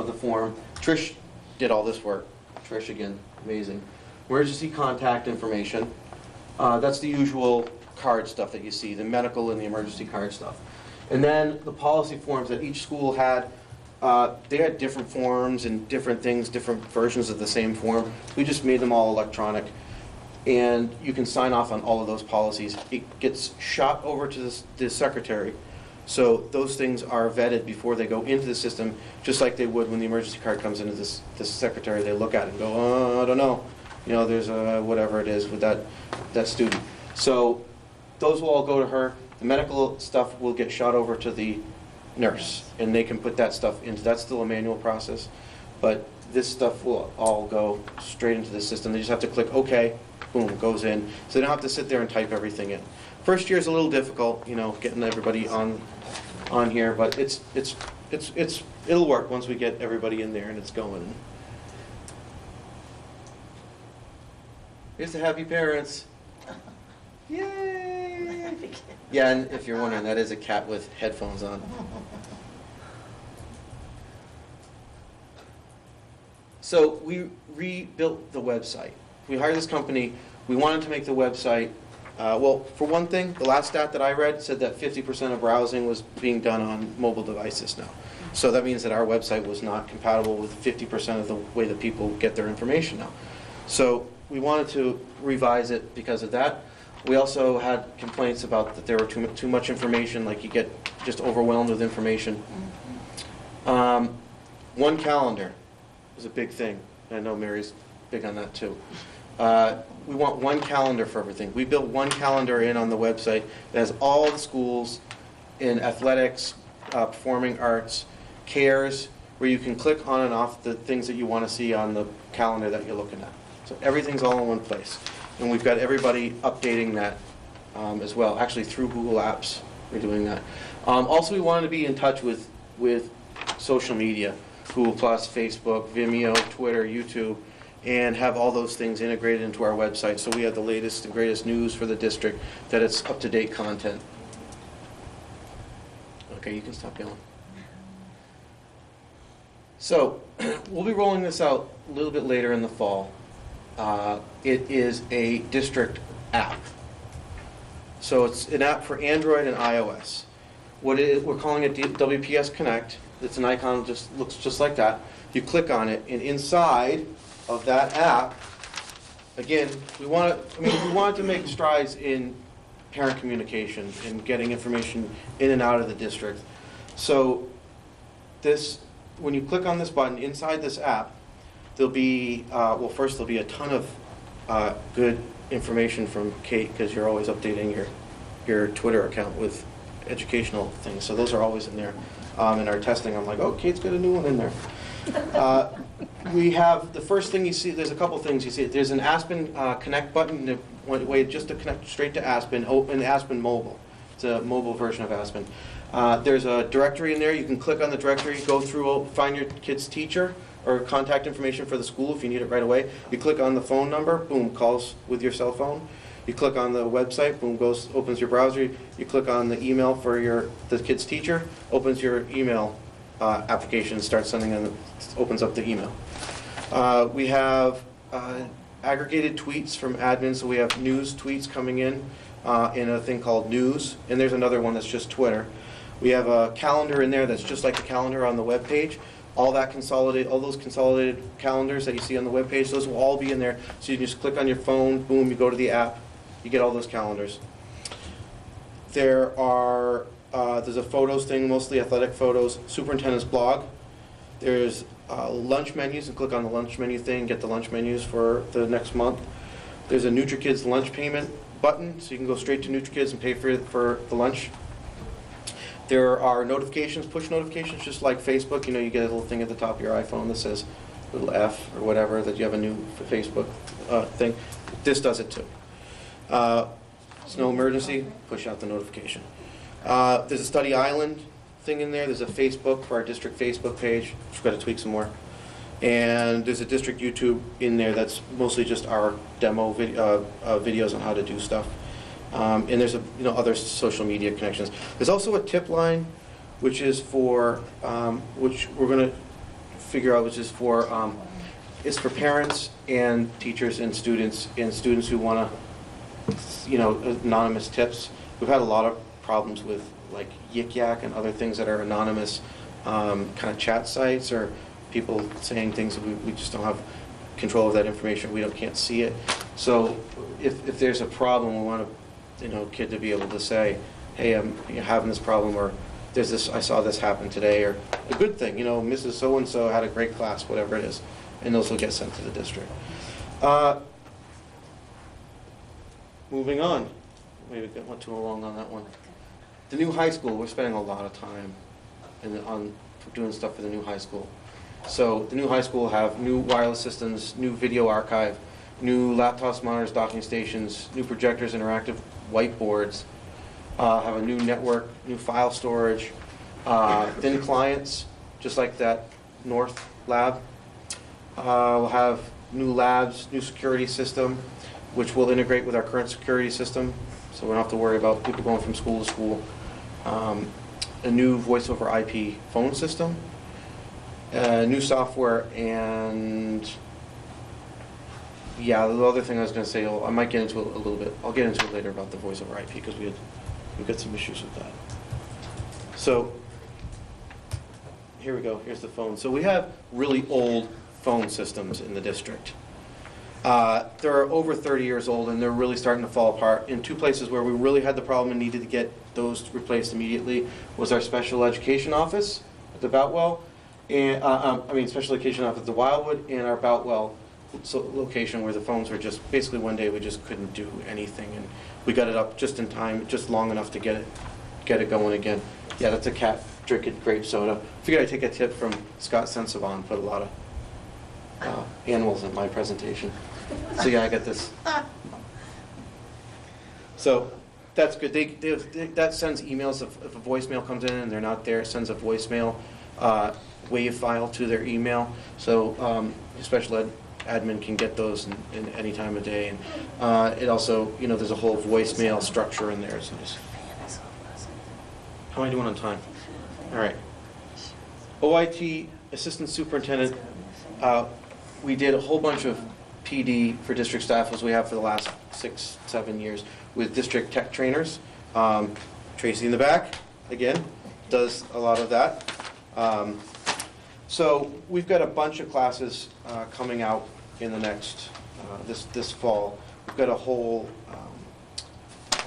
the form. Trish did all this work. Trish, again, amazing. Emergency contact information. That's the usual card stuff that you see, the medical and the emergency card stuff. And then the policy forms that each school had, they had different forms and different things, different versions of the same form. We just made them all electronic. And you can sign off on all of those policies. It gets shot over to the secretary. So those things are vetted before they go into the system, just like they would when the emergency card comes into this secretary. They look at it and go, oh, I don't know. There's a whatever it is with that student. So those will all go to her. The medical stuff will get shot over to the nurse, and they can put that stuff into, that's still a manual process, but this stuff will all go straight into the system. They just have to click OK, boom, it goes in. So they don't have to sit there and type everything in. First year is a little difficult, you know, getting everybody on here, but it'll work once we get everybody in there and it's going. Here's the happy parents. Yay! Yeah, and if you're wondering, that is a cat with headphones on. So we rebuilt the website. We hired this company. We wanted to make the website, well, for one thing, the last stat that I read said that 50% of browsing was being done on mobile devices now. So that means that our website was not compatible with 50% of the way that people get their information now. So we wanted to revise it because of that. We also had complaints about that there were too much information, like you get just overwhelmed with information. One calendar is a big thing. I know Mary's big on that too. We want one calendar for everything. We built one calendar in on the website that has all the schools in athletics, performing arts, cares, where you can click on and off the things that you want to see on the calendar that you're looking at. So everything's all in one place. And we've got everybody updating that as well. Actually, through Google Apps, we're doing that. Also, we wanted to be in touch with social media, Google+, Facebook, Vimeo, Twitter, YouTube, and have all those things integrated into our website. So we have the latest and greatest news for the district, that it's up-to-date content. Okay, you can stop yelling. So we'll be rolling this out a little bit later in the fall. It is a district app. So it's an app for Android and iOS. We're calling it WPS Connect. It's an icon that just looks just like that. You click on it, and inside of that app, again, we wanted to make strides in parent communication and getting information in and out of the district. So when you click on this button inside this app, there'll be, first there'll be a ton of good information from Kate, because you're always updating your Twitter account with educational things. So those are always in there. In our testing, I'm like, oh, Kate's got a new one in there. We have, the first thing you see, there's a couple things you see. There's an Aspen Connect button, one way just to connect straight to Aspen, in Aspen Mobile. It's a mobile version of Aspen. There's a directory in there. You can click on the directory, go through, find your kid's teacher, or contact information for the school if you need it right away. You click on the phone number, boom, calls with your cell phone. You click on the website, boom, opens your browser. You click on the email for the kid's teacher, opens your email application, starts sending them, opens up the email. We have aggregated tweets from admins, so we have news tweets coming in a thing called News, and there's another one that's just Twitter. We have a calendar in there that's just like the calendar on the web page. All those consolidated calendars that you see on the web page, those will all be in there. So you can just click on your phone, boom, you go to the app, you get all those calendars. There's a photos thing, mostly athletic photos, superintendent's blog. There's lunch menus, and click on the lunch menu thing, get the lunch menus for the next month. There's a NutriKids lunch payment button, so you can go straight to NutriKids and pay for the lunch. There are notifications, push notifications, just like Facebook. You know, you get a little thing at the top of your iPhone that says little F or whatever, that you have a new Facebook thing. This does it too. It's no emergency, push out the notification. There's a Study Island thing in there. There's a Facebook for our district Facebook page. We've got to tweak some more. And there's a district YouTube in there that's mostly just our demo videos on how to do stuff. And there's other social media connections. There's also a tip line, which is for which we're going to figure out, which is for it's for parents and teachers and students who want to anonymous tips. We've had a lot of problems with like Yik Yak and other things that are anonymous kind of chat sites, or people saying things that we just don't have control of that information. We can't see it. So if there's a problem, we want kid to be able to say, hey, I'm having this problem, or there's this, I saw this happen today, or a good thing, Mrs. So-and-so had a great class, whatever it is, and those will get sent to the district. Moving on, maybe went too long on that one. The new high school, we're spending a lot of time on doing stuff for the new high school. So the new high school will have new wireless systems, new video archive, new laptops, monitors, docking stations, new projectors, interactive whiteboards, have a new network, new file storage, thin clients, just like that North lab. We'll have new labs, new security system, which will integrate with our current security system, so we don't have to worry about people going from school to school. A new voice over IP phone system, new software, and yeah, the other thing I was going to say, I might get into it a little bit. I'll get into it later about the voice over IP because we've got some issues with that. So here we go. Here's the phone. So we have really old phone systems in the district. They're over 30 years old, and they're really starting to fall apart. In two places where we really had the problem and needed to get those replaced immediately was our special education office at the Boutwell, and special education office at the Wildwood, and our Boutwell location where the phones were just basically one day we just couldn't do anything, and we got it up just in time, just long enough to get it going again. Yeah, that's a cat drinking grape soda. Figured I'd take a tip from Scott Sensivan, put a lot of animals in my presentation. So yeah, I got this. So that's good. That sends emails if a voicemail comes in and they're not there. It sends a voicemail WAV file to their email. So special ed admin can get those in any time of day. And it also, there's a whole voicemail structure in there. So how am I doing on time? All right. OIT assistant superintendent. We did a whole bunch of PD for district staff, as we have for the last 6-7 years, with district tech trainers. Tracy in the back, again, does a lot of that. So we've got a bunch of classes coming out in the next, this fall. We've got a whole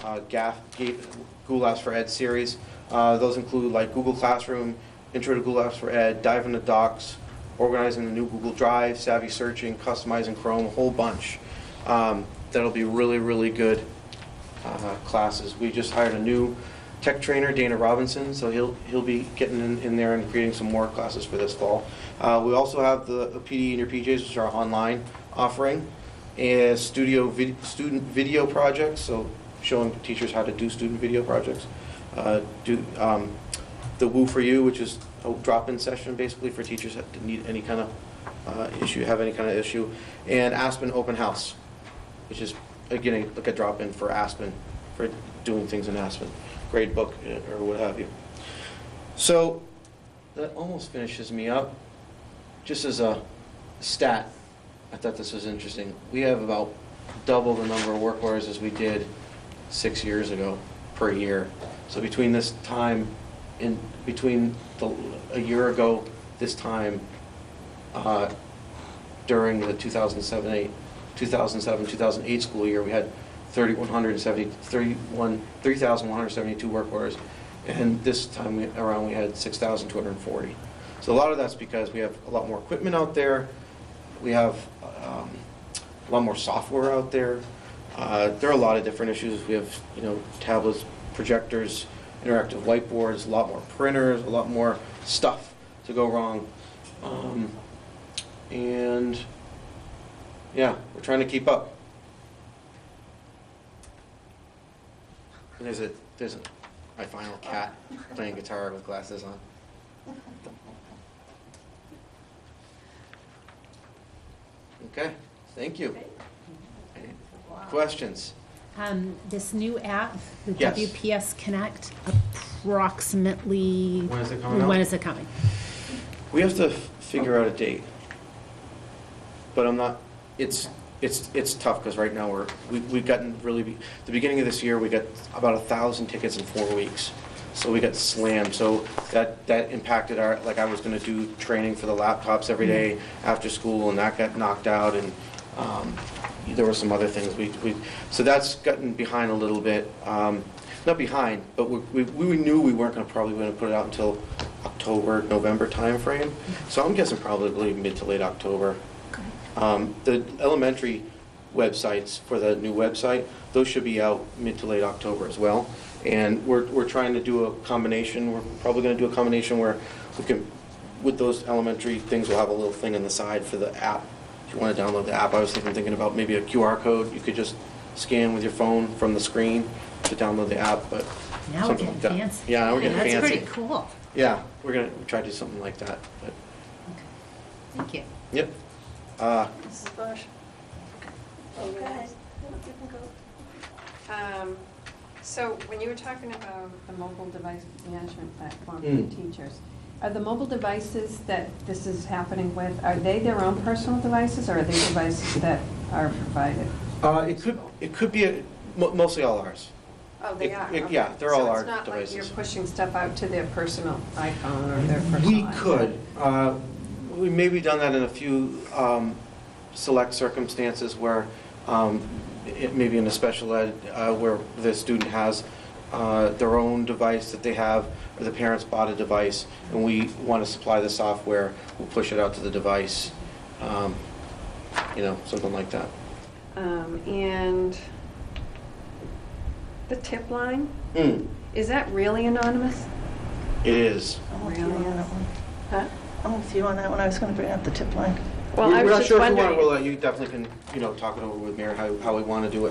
Google Apps for Ed series. Those include like Google Classroom, Intro to Google Apps for Ed, Dive into Docs, organizing the new Google Drive, savvy searching, customizing Chrome, a whole bunch. That'll be really, really good classes. We just hired a new tech trainer, Dana Robinson, so he'll be getting in there and creating some more classes for this fall. We also have the PD in your PJs, which are our online offering, and student video projects, so showing teachers how to do student video projects. The Woo for You, which is a drop-in session basically for teachers that need any kind of issue, and Aspen Open House, which is again like a drop-in for Aspen, for doing things in Aspen, grade book or what have you. So that almost finishes me up. Just as a stat, I thought this was interesting. We have about double the number of work orders as we did 6 years ago per year. So between this time, a year ago this time, during the 2007-2008 school year, we had 3,172 work orders, and this time around we had 6,240. So a lot of that's because we have a lot more equipment out there. We have a lot more software out there. There are a lot of different issues. We have tablets, projectors, interactive whiteboards, a lot more printers, a lot more stuff to go wrong. And yeah, we're trying to keep up. And there's my final cat playing guitar with glasses on. Okay, thank you. Any questions? This new app, the Yes. WPS Connect, approximately... When is it coming out? When is it coming? We have to figure out a date, but I'm not. It's tough because right now we've gotten really. The beginning of this year we got about 1,000 tickets in 4 weeks, so we got slammed. So that impacted our. Like I was going to do training for the laptops every day after school, and that got knocked out, and there were some other things so that's gotten behind a little bit. Not behind, but we knew we weren't probably going to put it out until October, November timeframe. So I'm guessing probably mid to late October. The elementary websites for the new website. Those should be out mid to late October as well. And we're trying to do a combination. We're probably going to do a combination where we can, with those elementary things, we'll have a little thing on the side for the app. If you want to download the app, I was thinking about maybe a QR code. You could just scan with your phone from the screen to download the app, but Now we're something getting like that. fancy. Yeah, we're getting fancy. That's pretty cool. Yeah, we're going to try to do something like that. But Thank you. yep. Mrs. Bosch? Okay. So when you were talking about the mobile device management platform Mm. for teachers, are the mobile devices that this is happening with, are they their own personal devices, or are they devices that are provided? It could be mostly all ours. Oh, they It- are? it- Okay. yeah, they're all our So it's not like devices. you're pushing stuff out to their personal iPhone or their personal We iPad? could. We maybe done that in a few select circumstances where, maybe in a special ed, where the student has their own device that they have, or the parents bought a device, and we want to supply the software, we'll push it out to the device, something like that. And the tip line, Mm, is that really anonymous? It is. I'm with you on that one. Huh? I'm with you on that one. I was going to bring up the tip line. Well, I We're was not just sure if we want wondering. to, you definitely can, talk it over with Mary, how we want to do it,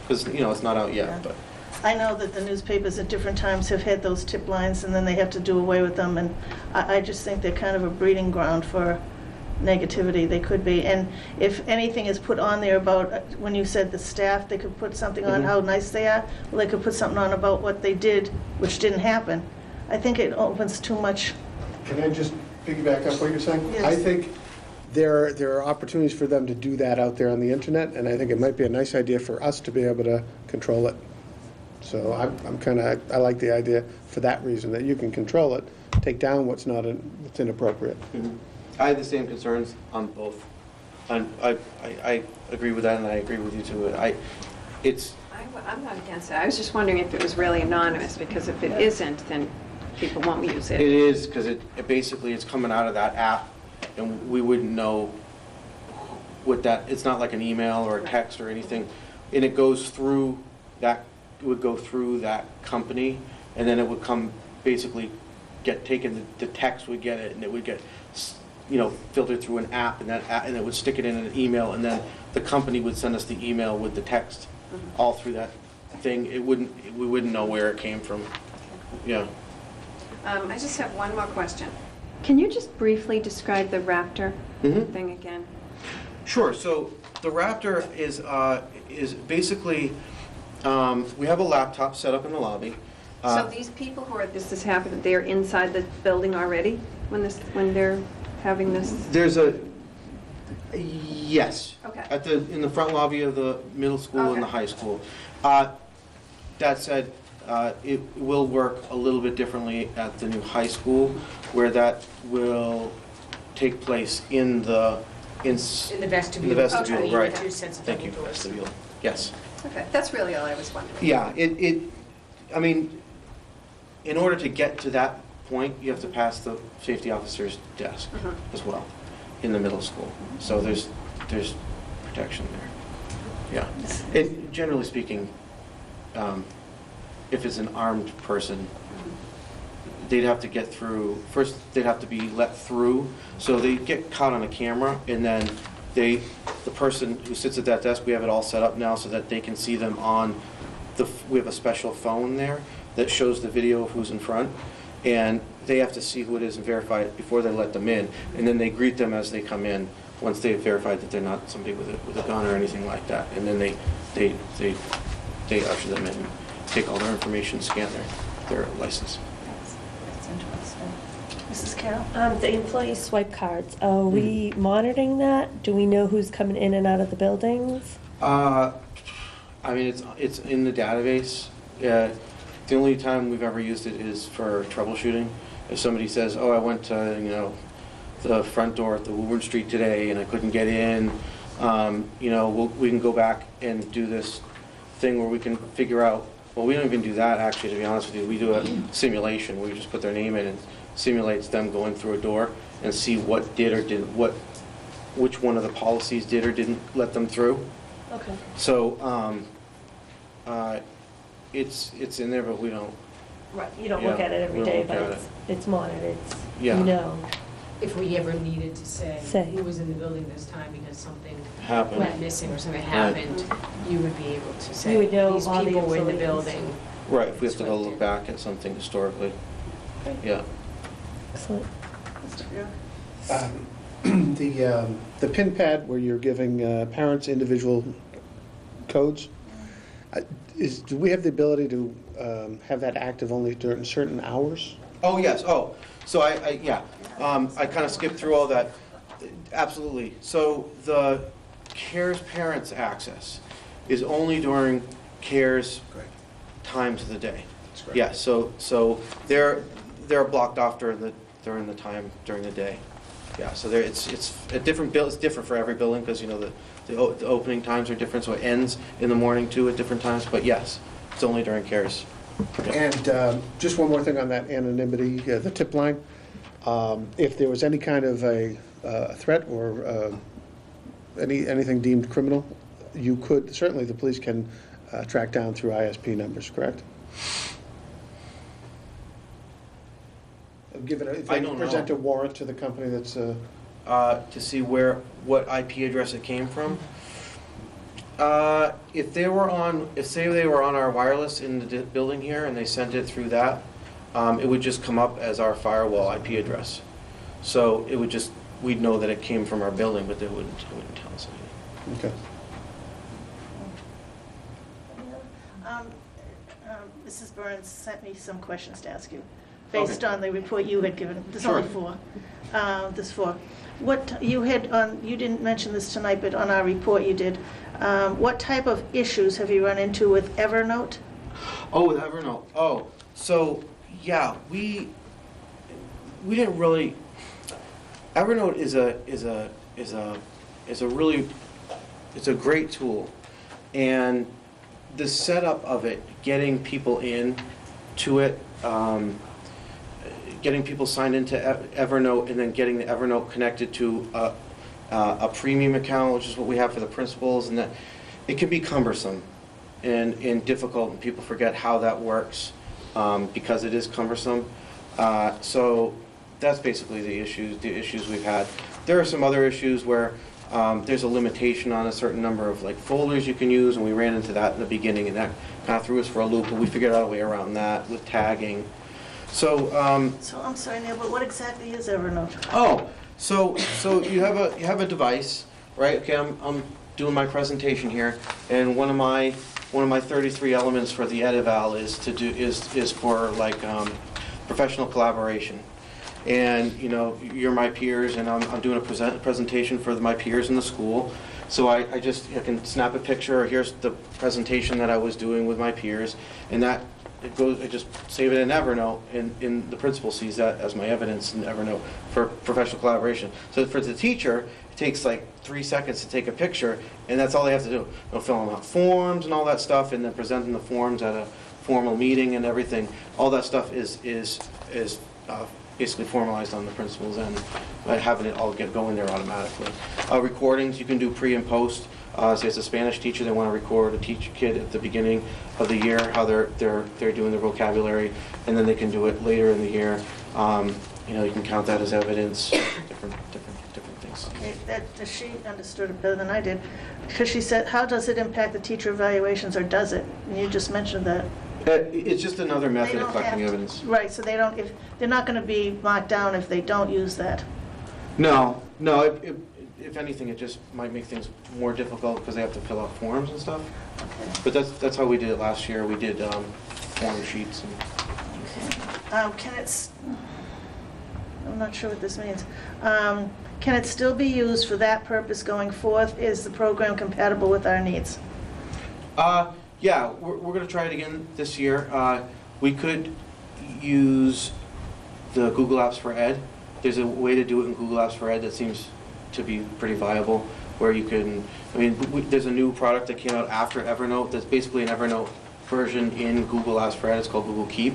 because, it's not out Yeah. yet, but. I know that the newspapers at different times have had those tip lines, and then they have to do away with them, and I just think they're kind of a breeding ground for negativity. They could be, and if anything is put on there about, when you said the staff, they could put something on Mhm. how nice they are, well, they could put something on about what they did, which didn't happen. I think it opens too much. Can I just piggyback up what you're saying? Yes. I think there are opportunities for them to do that out there on the internet, and I think it might be a nice idea for us to be able to control it. So I like the idea for that reason, that you can control it, take down what's inappropriate. Mhm. I had the same concerns on both. And I agree with that, and I agree with you too. I'm not against it. I was just wondering if it was really anonymous, because if it isn't, then people won't use It it. is, because it basically, it's coming out of that app, and we wouldn't know what that, it's not like an email or a text or anything, and it goes through that, it would go through that company, and then it would come, basically get taken, the text would get it, and it would get, filtered through an app, and it would stick it in an email, and then the company would send us the email with the text all through that thing. We wouldn't know where it came from. Yeah. I just have one more question. Can you just briefly describe the Raptor Mhm. thing again? Sure. So the Raptor is basically, we have a laptop set up in the lobby. So these people this is happening, they're inside the building already when they're having this? There's yes. Okay. In the front lobby of the middle school and the Okay. high school. That said, it will work a little bit differently at the new high school, where that will take place in the vestibule. In the vestibule, Okay. right. Two sets of Thank you, double doors. vestibule. Yes. Okay, that's really all I was wondering. Yeah, I mean, in order to get to that point, you have to pass the safety officer's desk Mhm. as well, in the middle school. So there's protection there. Yeah. And generally speaking, if it's an armed person, they'd have to get through, first they'd have to be let through, so they get caught on a camera, and then the person who sits at that desk, we have it all set up now so that they can see them on we have a special phone there that shows the video of who's in front, and they have to see who it is and verify it before they let them in, and then they greet them as they come in, once they've verified that they're not somebody with a gun or anything like that, and then they usher them in, take all their information, scan their license. That's interesting. Mrs. Carroll? The employee swipe cards, are we monitoring that? Do we know who's coming in and out of the buildings? I mean, it's in the database. The only time we've ever used it is for troubleshooting. If somebody says, "Oh, I went to the front door at the Woburn Street today and I couldn't get in," we can go back and do this thing where we can figure out. Well, we don't even do that actually, to be honest with you. We do a simulation where we just put their name in and simulates them going through a door and see what did or didn't, which one of the policies did or didn't let them through. Okay. So, it's in there, but we don't, Right, you don't look Yeah, at it every we don't day, look but at it's monitored, it's, Yeah. you know. If we ever needed to say Say. who was in the building this time because something happen. went missing or something happened, you would be able to say, You would know these all the people were in the employees. building. Right, if we have to go Swiped look in. back at something historically. Yeah. Excellent. Mr. Buick? The pin pad where you're giving parents individual codes, do we have the ability to have that active only during certain hours? Oh, yes, oh, so yeah, I kind of skipped through all that. Absolutely. So the CARES parents access is only during CARES times of the day. Yeah, so they're blocked off during the time during the day. Yeah, so there, it's a different bill. It's different for every building because, you know, the opening times are different, so it ends in the morning too at different times. But yes, it's only during CARES. And just one more thing on that anonymity, the tip line. If there was any kind of a threat or anything deemed criminal, you could, certainly the police can track down through ISP numbers, correct? Given if I they don't present know. a warrant to the company that's To see what IP address it came from. If they were on, say they were on our wireless in the building here and they sent it through that, it would just come up as our firewall IP address. So it would just, we'd know that it came from our building, but it wouldn't tell us anything. okay. Mrs. Burns sent me some questions to ask you, based on the report you had given. There's only four. There's four. What you had on, you didn't mention this tonight, but on our report you did. What type of issues have you run into with Evernote? Oh, with Evernote. Oh, so yeah, we didn't really. Evernote is a really, it's a great tool, and the setup of it, getting people in to it, getting people signed into Evernote, and then getting the Evernote connected to a premium account, which is what we have for the principals, and that it can be cumbersome and difficult, and people forget how that works because it is cumbersome. So that's basically the issues we've had. There are some other issues where there's a limitation on a certain number of like folders you can use, and we ran into that in the beginning, and that kind of threw us for a loop, but we figured out a way around that with tagging. So, So I'm sorry, Neil, but what exactly is Evernote? oh, so you have a device, right? Okay, I'm doing my presentation here, and one of my 33 elements for the EdEval is for like professional collaboration. And you know, you're my peers, and I'm doing a presentation for my peers in the school. So I can snap a picture. Here's the presentation that I was doing with my peers, and that it goes. I just save it in Evernote, and the principal sees that as my evidence in Evernote for professional collaboration. So for the teacher, it takes like 3 seconds to take a picture, and that's all they have to do. They'll fill out forms and all that stuff, and then presenting the forms at a formal meeting and everything. All that stuff is basically formalized on the principal's end by having it all go in there automatically. Recordings you can do pre and post. Say it's a Spanish teacher, they want to record a kid at the beginning of the year, how they're doing their vocabulary, and then they can do it later in the year. You know, you can count that as evidence. Different things. Okay, she understood it better than I did, because she said, how does it impact the teacher evaluations, or does it? And you just mentioned that. It's just another They method of don't collecting have to- evidence. Right, so they don't, if, they're not going to be marked down if they don't use that. No. If anything, it just might make things more difficult because they have to fill out forms and stuff. But that's how we did it last year. We did form sheets. I'm not sure what this means. Can it still be used for that purpose going forth? Is the program compatible with our needs? Yeah, we're going to try it again this year. We could use the Google Apps for Ed. There's a way to do it in Google Apps for Ed that seems to be pretty viable, where you can, there's a new product that came out after Evernote that's basically an Evernote version in Google Apps for Ed. It's called Google Keep.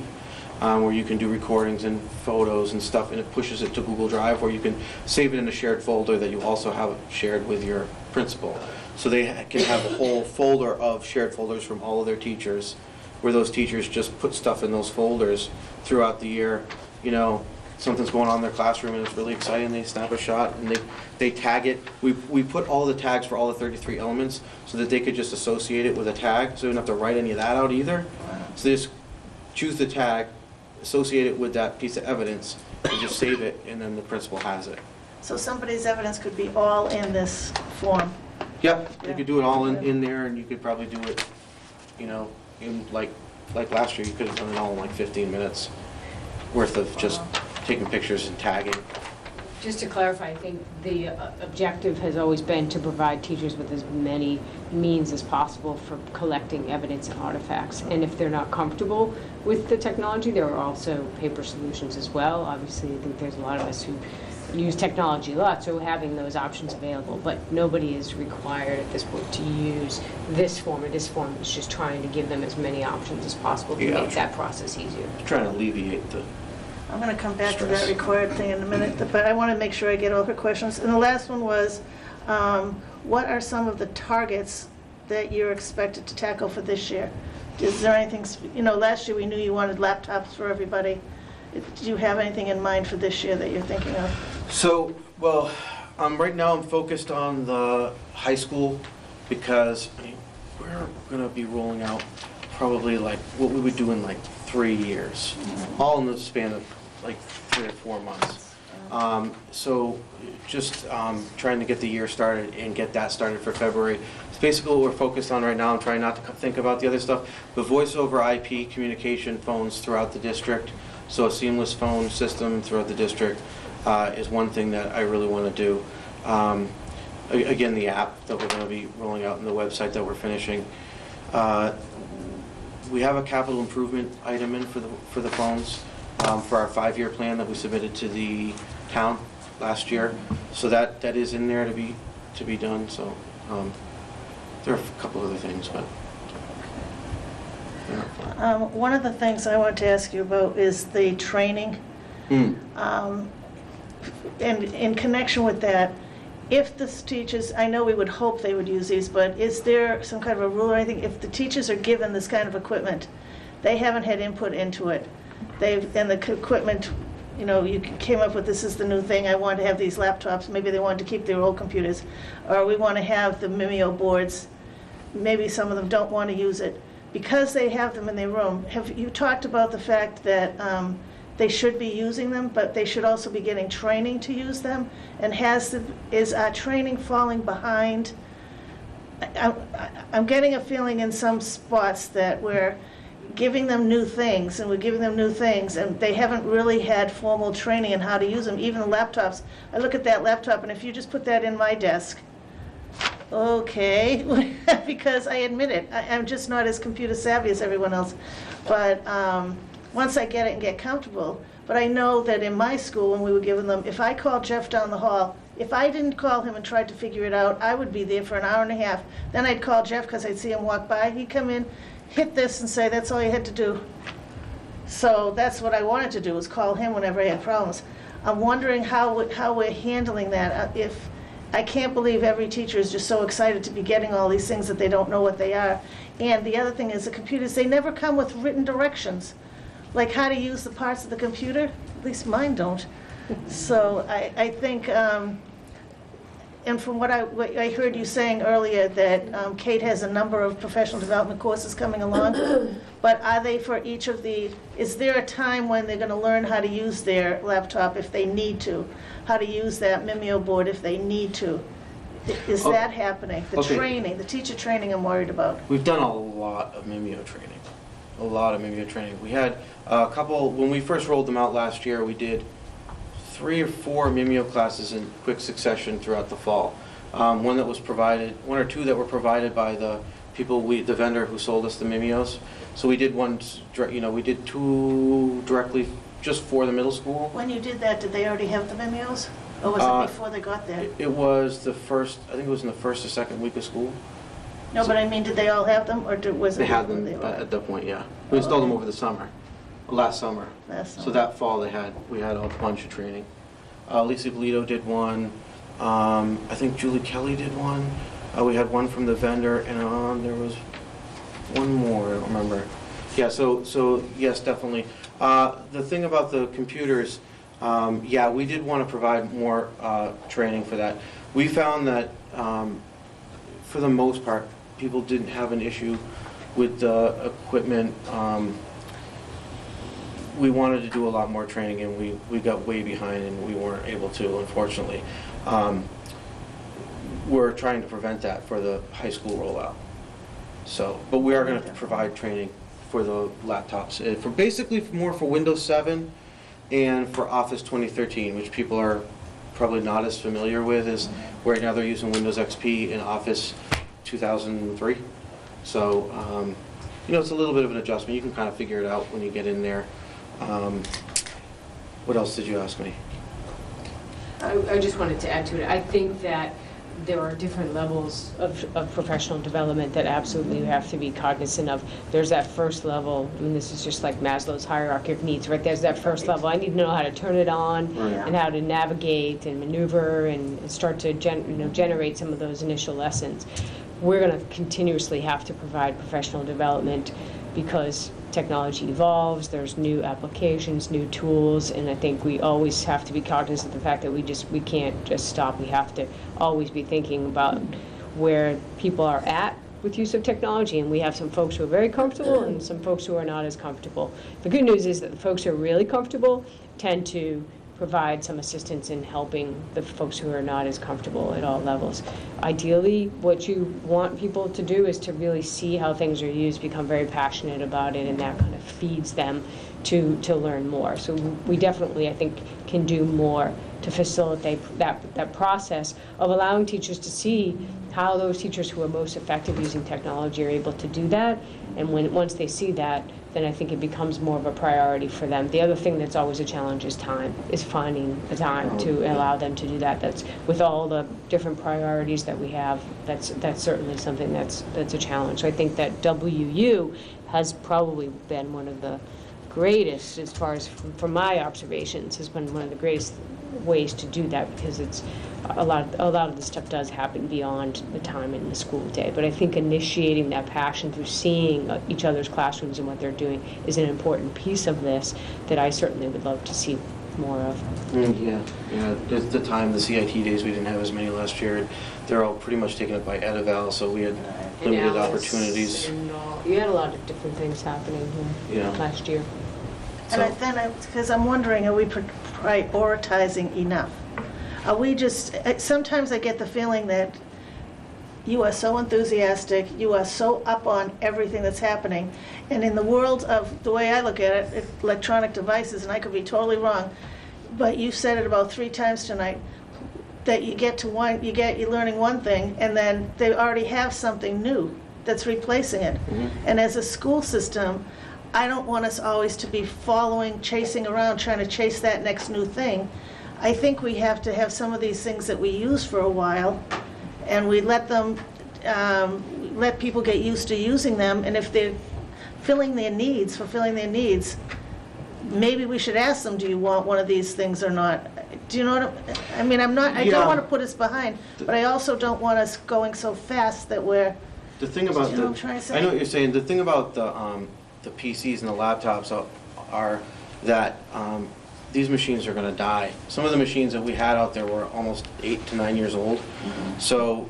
where you can do recordings and photos and stuff, and it pushes it to Google Drive, where you can save it in a shared folder that you also have shared with your principal. So they can have a whole folder of shared folders from all of their teachers, where those teachers just put stuff in those folders throughout the year. You know, something's going on in their classroom and it's really exciting, they snap a shot and they tag it. We put all the tags for all the 33 elements so that they could just associate it with a tag, so they don't have to write any of that out either. So they just choose the tag, associate it with that piece of evidence, and just save it, and then the principal has it. So somebody's evidence could be all in this form. Yep, you could do it all in there, and you could probably do it, you know, in like last year, you could have done it all in like 15 minutes worth of just taking pictures and tagging. Just to clarify, I think the objective has always been to provide teachers with as many means as possible for collecting evidence and artifacts. And if they're not comfortable with the technology, there are also paper solutions as well. Obviously, I think there's a lot of us who use technology a lot, so having those options available. But nobody is required at this point to use this form or this form. It's just trying to give them as many options as possible to make that process easier. Trying to alleviate the I'm going to come back to that required thing in a minute, but I want to make sure I get all her questions. And the last one was, what are some of the targets that you're expected to tackle for this year? Is there anything, you know, last year we knew you wanted laptops for everybody. Do you have anything in mind for this year that you're thinking of? So, well, right now I'm focused on the high school because we're going to be rolling out probably like what we would do in like 3 years, all in the span of like 3 or 4 months. So just trying to get the year started and get that started for February. It's basically what we're focused on right now. I'm trying not to think about the other stuff. The voice over IP communication phones throughout the district, so a seamless phone system throughout the district is one thing that I really want to do. Again, the app that we're going to be rolling out and the website that we're finishing. We have a capital improvement item in for the phones for our 5-year plan that we submitted to the town last year. So that is in there to be done. So there are a couple other things, but. Yeah. One of the things I want to ask you about is the training. And in connection with that, if the teachers, I know we would hope they would use these, but is there some kind of a rule or anything? If the teachers are given this kind of equipment, they haven't had input into it. And the equipment, you know, you came up with, this is the new thing, I want to have these laptops, maybe they wanted to keep their old computers, or we want to have the Mimeo boards, maybe some of them don't want to use it. Because they have them in their room, have you talked about the fact that they should be using them, but they should also be getting training to use them? And is our training falling behind? I'm getting a feeling in some spots that we're giving them new things, and they haven't really had formal training in how to use them. Even the laptops, I look at that laptop, and if you just put that in my desk, okay, because I admit it, I'm just not as computer savvy as everyone else. But once I get it and get comfortable, but I know that in my school when we were giving them, if I called Jeff down the hall, if I didn't call him and tried to figure it out, I would be there for an hour and a half. Then I'd call Jeff because I'd see him walk by. He'd come in, hit this and say, that's all you had to do. So that's what I wanted to do, was call him whenever I had problems. I'm wondering how we're handling that. If I can't believe every teacher is just so excited to be getting all these things that they don't know what they are. And the other thing is the computers, they never come with written directions, like how to use the parts of the computer. At least mine don't. So I think, and from what I heard you saying earlier, that Kate has a number of professional development courses coming along, but are they for each of is there a time when they're going to learn how to use their laptop if they need to? How to use that Mimeo board if they need to? Is that happening? The training, the teacher training I'm worried about. We've done a lot of Mimeo training. A lot of Mimeo training. We had a couple, when we first rolled them out last year, we did 3 or 4 Mimeo classes in quick succession throughout the fall. One or two that were provided by the the vendor who sold us the Mimeos. So we did we did 2 directly just for the middle school. When you did that, did they already have the Mimeos? Or was it before they got there? It was I think it was in the first or second week of school. No, but I mean, did they all have them, or was it? They had them at that point, yeah. We installed them over the summer. last summer. Last So summer. that fall we had a bunch of training. Lisa Galito did one. I think Julie Kelly did one. We had one from the vendor, and there was one more, I don't remember. Yeah, so yes, definitely. The thing about the computers, yeah, we did want to provide more training for that. We found that for the most part, people didn't have an issue with the equipment. We wanted to do a lot more training, and we got way behind, and we weren't able to, unfortunately. We're trying to prevent that for the high school rollout. So, but we are going to provide training for the laptops, for basically more for Windows 7 and for Office 2013, which people are probably not as familiar with, is right now they're using Windows XP and Office 2003. So, you know, it's a little bit of an adjustment. You can kind of figure it out when you get in there. What else did you ask me? I just wanted to add to it. I think that there are different levels of professional development that absolutely you have to be cognizant of. There's that first level, I mean, this is just like Maslow's hierarchy of needs, right? There's that first level. I need to know how to turn it on and how to navigate and maneuver and start to generate some of those initial lessons. We're going to continuously have to provide professional development because technology evolves, there's new applications, new tools, and I think we always have to be cognizant of the fact that we can't just stop. We have to always be thinking about where people are at with use of technology, and we have some folks who are very comfortable and some folks who are not as comfortable. The good news is that the folks who are really comfortable tend to provide some assistance in helping the folks who are not as comfortable at all levels. Ideally, what you want people to do is to really see how things are used, become very passionate about it, and that kind of feeds them to learn more. So we definitely, I think, can do more to facilitate that process of allowing teachers to see how those teachers who are most effective using technology are able to do that. And once they see that, then I think it becomes more of a priority for them. The other thing that's always a challenge is time, is finding the time to allow them to do that. That's, with all the different priorities that we have, that's certainly something that's a challenge. So I think that WU has probably been one of the greatest, as far as from my observations, has been one of the greatest ways to do that, because it's a lot of the stuff does happen beyond the time in the school day. But I think initiating that passion through seeing each other's classrooms and what they're doing is an important piece of this that I certainly would love to see more of. Yeah. At the time, the CIT days, we didn't have as many last year. They're all pretty much taken up by Ed-Eval, so we had limited opportunities. You had a lot of different things happening here last year. And because I'm wondering, are we prioritizing enough? Are we just, sometimes I get the feeling that you are so enthusiastic, you are so up on everything that's happening, and in the world of, the way I look at it, electronic devices, and I could be totally wrong, but you said it about 3 times tonight, that you get to one, you're learning one thing, and then they already have something new that's replacing it. Mm-hmm. And as a school system, I don't want us always to be chasing around, trying to chase that next new thing. I think we have to have some of these things that we use for a while, and we let them, let people get used to using them, and if they're fulfilling their needs, maybe we should ask them, do you want one of these things or not? Do you know what I mean? I don't want to put us behind, but I also don't want us going so fast that we're, The thing about you know what I'm trying to say? I know what you're saying. The thing about the PCs and the laptops are that these machines are going to die. Some of the machines that we had out there were almost 8 to 9 years old. Mm-hmm. So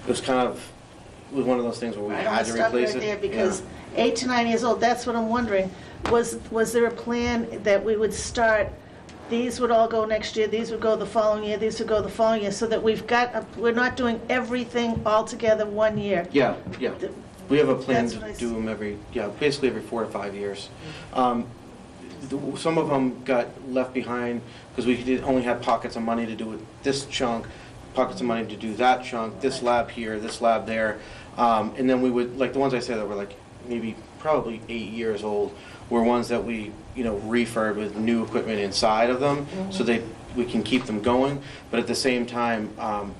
it was one of those things where we had to replace it. There because 8 to 9 years old, that's what I'm wondering. Was there a plan that we would start, these would all go next year, these would go the following year, these would go the following year, so that we're not doing everything all together one year? Yeah. We have a plan to do them basically every 4 to 5 years. Some of them got left behind because we only had pockets of money to do it this chunk, pockets of money to do that chunk, this lab here, this lab there. And then we would, like the ones I said that were like maybe probably 8 years old, were ones that we, refurb with new equipment inside of them, so we can keep them going. But at the same time,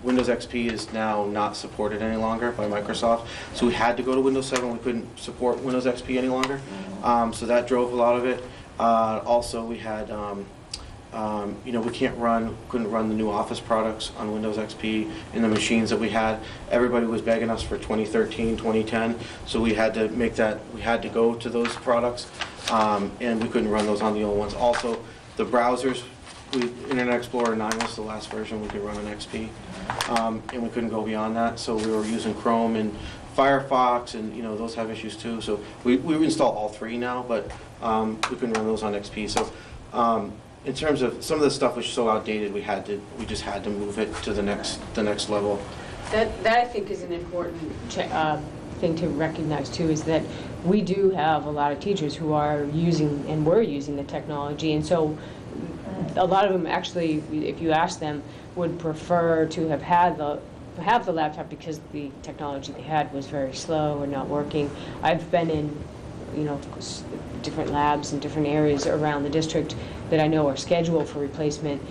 Windows XP is now not supported any longer by Microsoft, so we had to go to Windows 7. We couldn't support Windows XP any longer. So that drove a lot of it. Also, we had, we couldn't run the new Office products on Windows XP in the machines that we had. Everybody was begging us for 2013, 2010, so we had to go to those products, and we couldn't run those on the old ones. Also, the browsers, Internet Explorer 9 was the last version we could run on XP, and we couldn't go beyond that, so we were using Chrome and Firefox, and those have issues too. So we install all three now, but we couldn't run those on XP. So in terms of some of the stuff was so outdated, we just had to move it to the next level. That I think is an important thing to recognize too, is that we do have a lot of teachers who are using and were using the technology, and so a lot of them actually, if you ask them, would prefer to have the laptop because the technology they had was very slow or not working. I've been in, different labs in different areas around the district that I know are scheduled for replacement,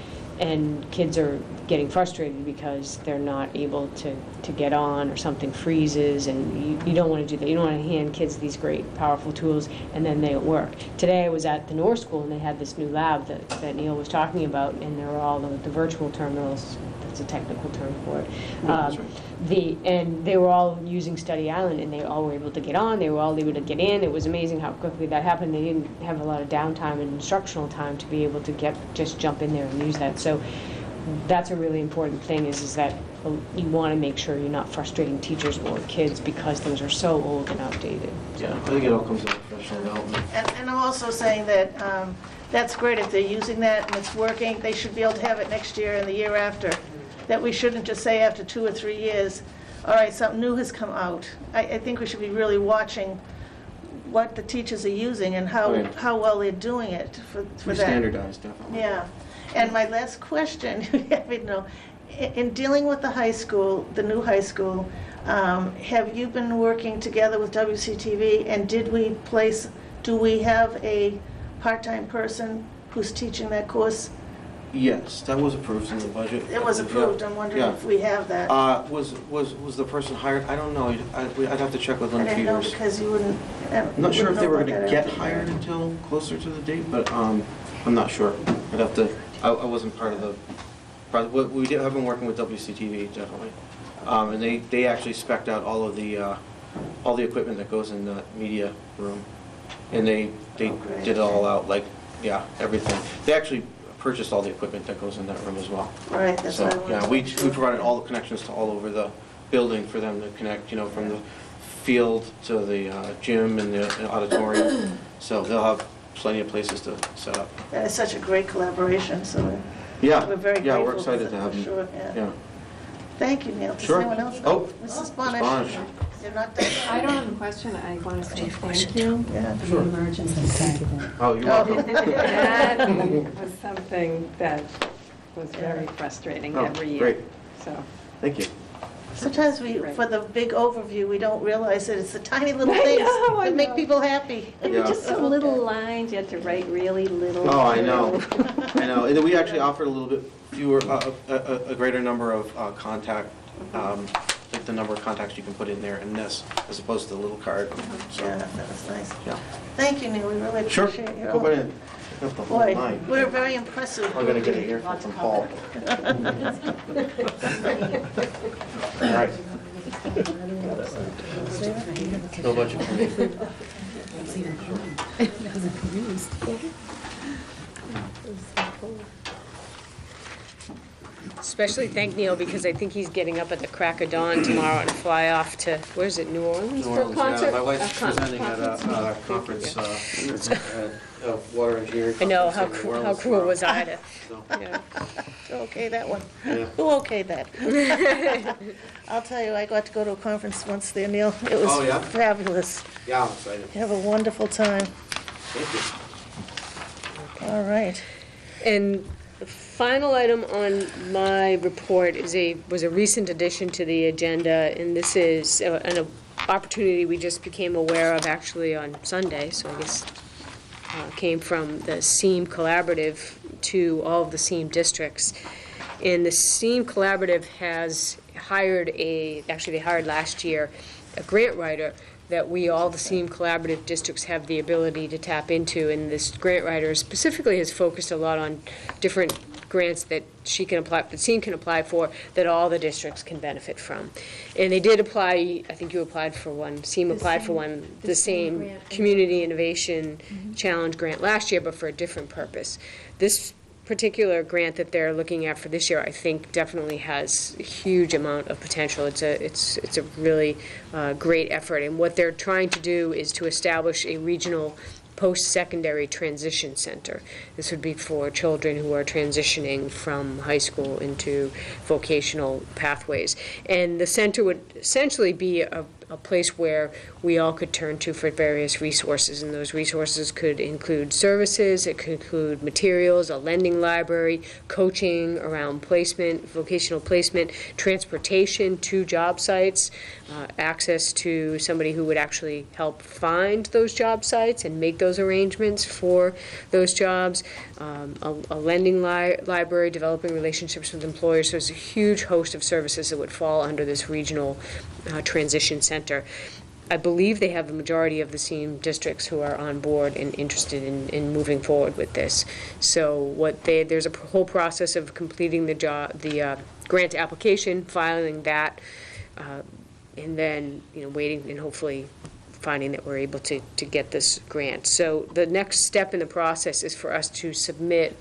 and kids are getting frustrated because they're not able to get on, or something freezes, and you don't want to do that. You don't want to hand kids these great, powerful tools and then they don't work. Today I was at the North School and they had this new lab that Neil was talking about, and there were all the virtual terminals. That's a technical term for it. And they were all using Study Island, and they all were able to get on. They were all able to get in. It was amazing how quickly that happened. They didn't have a lot of downtime and instructional time to be able to just jump in there and use that. So that's a really important thing, is that you want to make sure you're not frustrating teachers or kids because things are so old and outdated. Yeah, I think it all comes to professional development. And I'm also saying that that's great if they're using that and it's working. They should be able to have it next year and the year after. That we shouldn't just say after 2 or 3 years, all right, something new has come out. I think we should be really watching what the teachers are using and how well they're doing it for that. Standardized, definitely. Yeah. And my last question, in dealing with the high school, the new high school, have you been working together with WCTV, and do we have a part-time person who's teaching that course? Yes, that was approved in the budget. It was approved. I'm wondering if we have that. Was the person hired? I don't know. I'd have to check with Linda I didn't know Peters. because you wouldn't. I'm not sure if they were going to get hired until closer to the date, but I'm not sure. I'd have to. I wasn't part of the project. We have been working with WCTV, definitely, and they actually spec'd out all the equipment that goes in the media room, and they did it all out, everything. They actually purchased all the equipment that goes in that room as well. Right, that's So, what I wanted. yeah, we provided all the connections to all over the building for them to connect, from the field to the gym and the auditorium. So they'll have plenty of places to set up. That is such a great collaboration, so Yeah, we're very grateful. we're excited to have them. Sure, Yeah. Thank you, Neil. Does Sure. anyone else? Oh, Mrs. Bonish. Bonish. You're not done? I don't have a question. I want to say thank you Yeah. for the emergency. Oh, you're welcome. That was something that was very frustrating Oh, every year. great. So, Thank you. Sometimes for the big overview, we don't realize that it's the tiny little things know, I that make know. people happy. and Yeah. just some little lines, you had to write really little. Oh, I know. I know. And then we actually offered a little bit fewer, a greater number of contact, like the number of contacts you can put in there in this, as opposed to the little card. So, Yeah, that was nice. yeah. Thank you, Neil. We really Sure. appreciate your Go help. ahead. Pick up the whole Boy, line. we're very impressive. I'm gonna get an earful from Paul. All right. No budget for me. Especially thank Neil, because I think he's getting up at the crack of dawn tomorrow and fly off to, where's it, New Orleans for a concert? My wife's A con- presenting at a conference of water engineering. I know, conference in New how Orleans cruel was I to, So, yeah. Okay, that one. Yeah. Who okayed that? I'll tell you, I got to go to a conference once there, Neil. It was Oh, yeah? fabulous. Yeah, I'm excited. You have a wonderful time. Thank you. All right. And the final item on my report was a recent addition to the agenda, and this is an opportunity we just became aware of actually on Sunday, so I guess came from the SEAM Collaborative to all of the SEAM districts. And the SEAM Collaborative has hired actually they hired last year a grant writer that we, all the SEAM collaborative districts, have the ability to tap into. And this grant writer specifically has focused a lot on different grants that she can apply, that SEAM can apply for, that all the districts can benefit from. And they did apply, I think you applied for one, SEAM applied for one, the same grant. Community Innovation Challenge grant last year, but for a different purpose. This particular grant that they're looking at for this year, I think definitely has a huge amount of potential. It's a really great effort, and what they're trying to do is to establish a regional post-secondary transition center. This would be for children who are transitioning from high school into vocational pathways. And the center would essentially be a place where we all could turn to for various resources, and those resources could include services, it could include materials, a lending library, coaching around placement, vocational placement, transportation to job sites, access to somebody who would actually help find those job sites and make those arrangements for those jobs, a lending library, developing relationships with employers. So there's a huge host of services that would fall under this regional transition center. I believe they have the majority of the SEAM districts who are on board and interested in moving forward with this. So there's a whole process of completing the grant application, filing that, and then waiting and hopefully finding that we're able to get this grant. So the next step in the process is for us to submit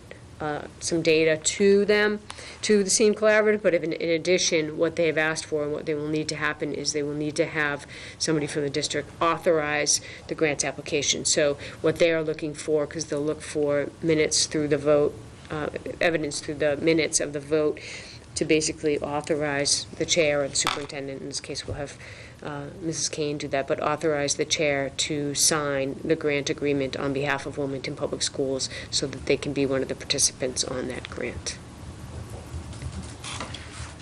some data to them, to the SEAM Collaborative, but in addition, what they have asked for and what they will need to happen is they will need to have somebody from the district authorize the grant application. So what they are looking for, because they'll look for minutes through the vote, evidence through the minutes of the vote, to basically authorize the chair or the superintendent, in this case we'll have Mrs. Kane do that, but authorize the chair to sign the grant agreement on behalf of Wilmington Public Schools so that they can be one of the participants on that grant.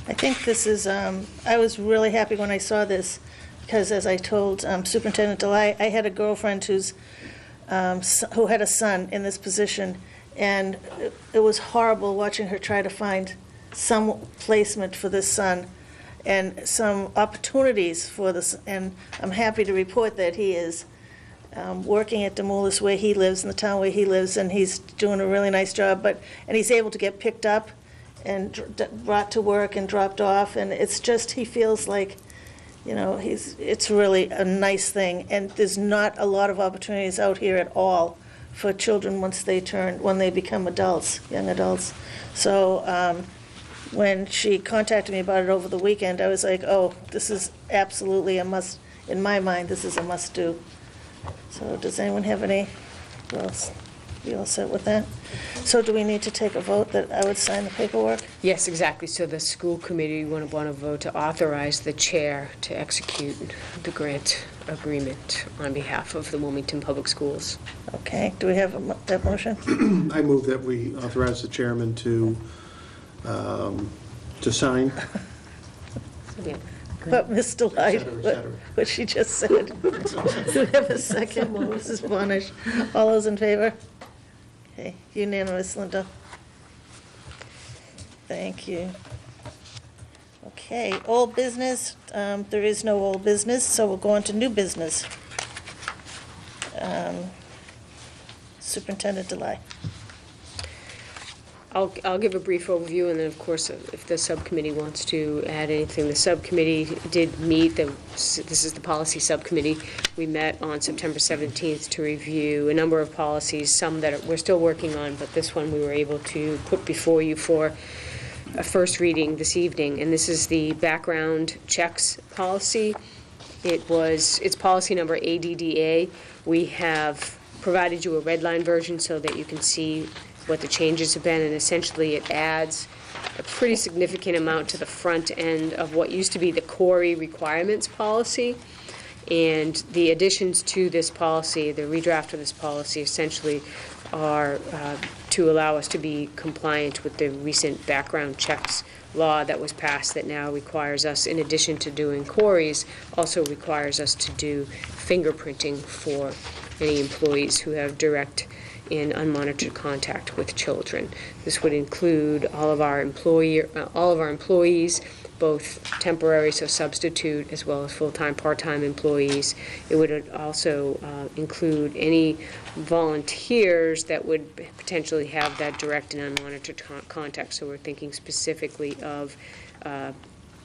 I think this is, I was really happy when I saw this, because as I told Superintendent Delay, I had a girlfriend who had a son in this position, and it was horrible watching her try to find some placement for this son and some opportunities for this. And I'm happy to report that he is working at Demoulas where he lives, in the town where he lives, and he's doing a really nice job. And he's able to get picked up and brought to work and dropped off, and it's just, he feels like, it's really a nice thing. And there's not a lot of opportunities out here at all for children when they become adults, young adults. So when she contacted me about it over the weekend, I was like, oh, this is absolutely a must. In my mind, this is a must-do. So does anyone have any? You all set with that? So do we need to take a vote that I would sign the paperwork? Yes, exactly. So the school committee want to vote to authorize the chair to execute the grant agreement on behalf of the Wilmington Public Schools. Okay. Do we have that motion? I move that we authorize the chairman to sign. Yeah. But Mr. Light, what she just said. Do we have a second? Mrs. Bonish. All those in favor? Okay, unanimous, Linda. Thank you. Okay, old business. There is no old business, so we'll go on to new business. Superintendent Delay. I'll give a brief overview, and then, of course, if the subcommittee wants to add anything. The subcommittee did meet, this is the policy subcommittee. We met on September 17th to review a number of policies, some that we're still working on, but this one we were able to put before you for a first reading this evening, and this is the background checks policy. It's policy number ADDA. We have provided you a red line version so that you can see what the changes have been, and essentially it adds a pretty significant amount to the front end of what used to be the CORI requirements policy. And the additions to this policy, the redraft of this policy, essentially are to allow us to be compliant with the recent background checks law that was passed, that now requires us, in addition to doing CORIs, also requires us to do fingerprinting for any employees who have direct in unmonitored contact with children. This would include all of our employees, both temporary, so substitute, as well as full-time, part-time employees. It would also include any volunteers that would potentially have that direct and unmonitored contact. So we're thinking specifically of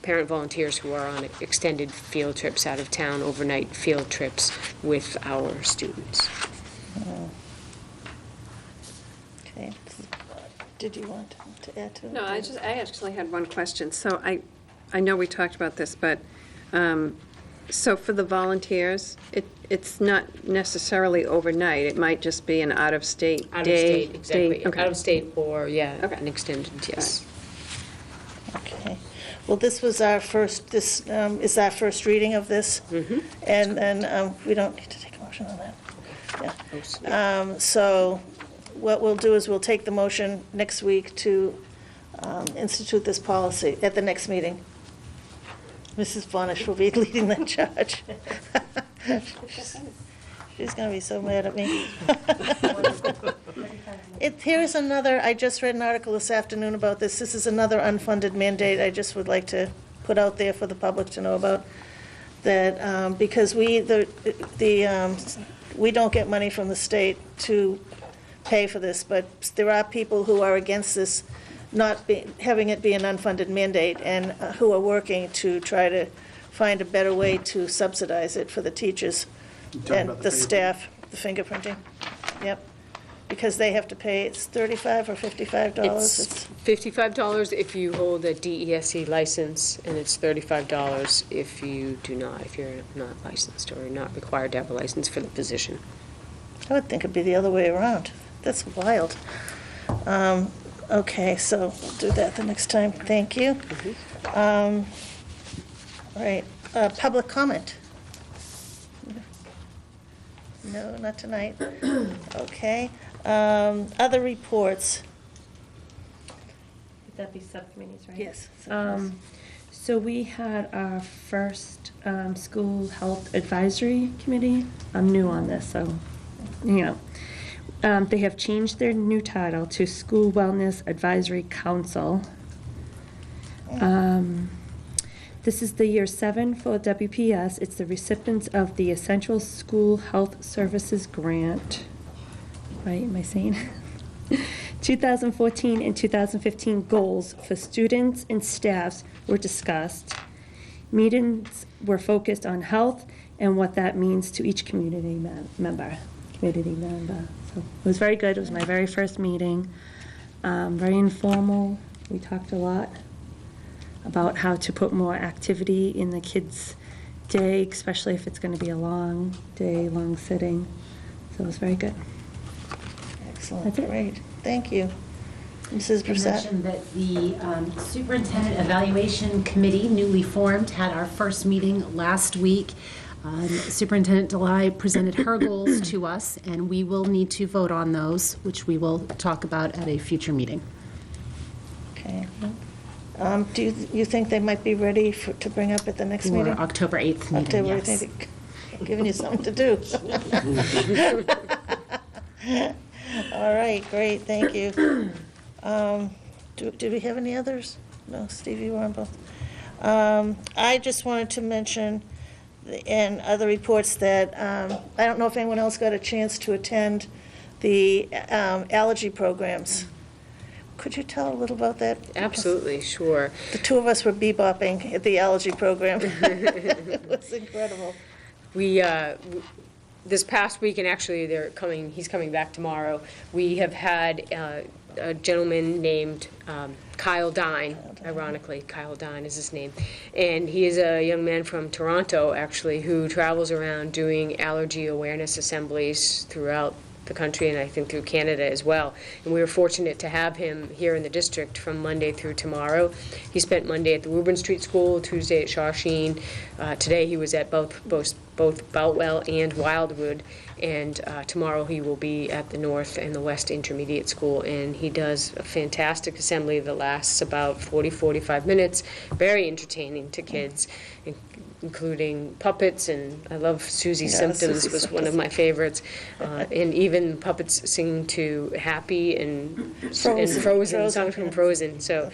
parent volunteers who are on extended field trips out of town, overnight field trips with our students. Okay. Did you want to add to it? No, I actually had one question. So I know we talked about this, but, so for the volunteers, it's not necessarily overnight. It might just be an out-of-state Out of day. state, exactly. Okay. Out of state or, Okay. an extended, yes. Okay. Well, this was our first, this is our first reading of this. And then we don't need to take a motion on that. Yeah. So what we'll do is we'll take the motion next week to institute this policy at the next meeting. Mrs. Bonish will be leading that charge. She's going to be so mad at me. Here's another, I just read an article this afternoon about this. This is another unfunded mandate I just would like to put out there for the public to know about. That because we don't get money from the state to pay for this, but there are people who are against this having it be an unfunded mandate and who are working to try to find a better way to subsidize it for the teachers and the staff, the fingerprinting. Yep. Because they have to pay, it's $35 or $55. It's $55 if you hold a DESE license, and it's $35 if you do not, if you're not licensed or not required to have a license for the position. I would think it'd be the other way around. That's wild. Okay, so we'll do that the next time. Thank you. All right, public comment? No, not tonight. Okay. Other reports? Would that be subcommittees, right? Yes. So we had our first school health advisory committee. I'm new on this, so, you know. They have changed their new title to School Wellness Advisory Council. This is the year 7 for WPS. It's the recipients of the Essential School Health Services Grant. Right, am I saying? 2014 and 2015 goals for students and staffs were discussed. Meetings were focused on health and what that means to each community member. So it was very good. It was my very first meeting. Very informal. We talked a lot about how to put more activity in the kids' day, especially if it's going to be a long day, long sitting. So it was very good. Excellent. That's it. Great. Thank you. Mrs. I Brissett? mentioned that the Superintendent Evaluation Committee, newly formed, had our first meeting last week. Superintendent Delay presented her goals to us, and we will need to vote on those, which we will talk about at a future meeting. Okay. Do you think they might be ready to bring up at the next For meeting? October 8th meeting, October yes. 8th meeting. Giving you something to do. All right, great, thank you. Do we have any others? No, Steve, you were on both. I just wanted to mention in other reports that I don't know if anyone else got a chance to attend the allergy programs. Could you tell a little about that? Absolutely, sure. The two of us were bebopping at the allergy program. It was incredible. We, this past week, and actually he's coming back tomorrow, we have had a gentleman named Kyle Dine, ironically, Kyle Dine is his name, and he is a young man from Toronto, actually, who travels around doing allergy awareness assemblies throughout the country and I think through Canada as well. And we were fortunate to have him here in the district from Monday through tomorrow. He spent Monday at the Woburn Street School, Tuesday at Shawsheen. Today he was at both Boutwell and Wildwood, and tomorrow he will be at the North and the West Intermediate School, and he does a fantastic assembly that lasts about 40-45 minutes, very entertaining to kids. And including puppets, and I love Susie's Yeah, Symptoms Susie's was one of my favorites, and even puppets singing to Happy and Frozen, songs from Frozen. So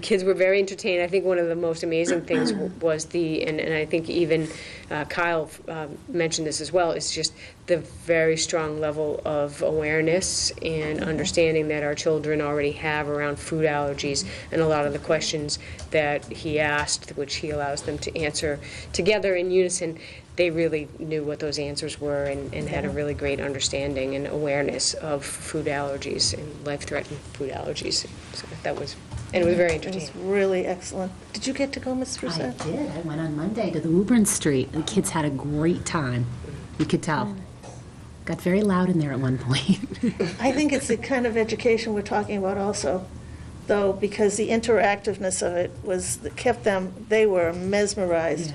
kids were very entertained. I think one of the most amazing things was and I think even Kyle mentioned this as well, is just the very strong level of awareness and understanding that our children already have around food allergies, and a lot of the questions that he asked, which he allows them to answer together in unison, they really knew what those answers were and had a really great understanding and awareness of food allergies and life-threatening food allergies. So that was, and it was very It entertaining. was really excellent. Did you get to go, Ms. I Brissette? did. I went on Monday to the Woburn Street. The kids had a great time. You could tell. Got very loud in there at one point. I think it's the kind of education we're talking about also, though, because the interactiveness of it kept them, they were mesmerized.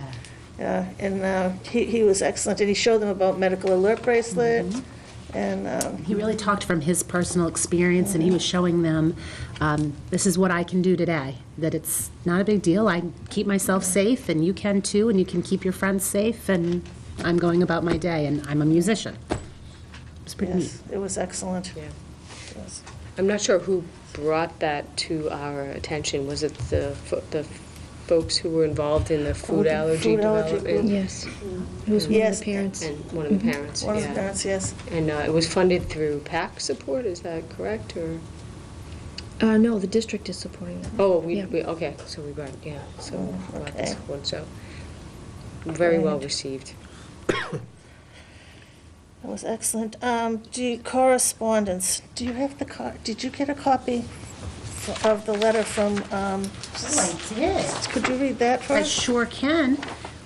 And he was excellent, and he showed them about medical alert bracelet, and He really talked from his personal experience, and he was showing them, this is what I can do today, that it's not a big deal. I keep myself safe, and you can too, and you can keep your friends safe, and I'm going about my day, and I'm a musician. It was pretty neat. yes, it was excellent. Yeah. Yes. I'm not sure who brought that to our attention. Was it the folks who were involved in the food the allergy food allergy development? Yes. It was one of Yes. the parents. And one of the parents, One of the yeah. parents, yes. And it was funded through PAC support, is that correct, or? No, the district is supporting that. Oh, Yeah. okay, so we got, yeah, so we got okay. this one, so very well received. That was excellent. Correspondence, do you have did you get a copy of the letter from, Oh, I did. could you read that for I us? sure can.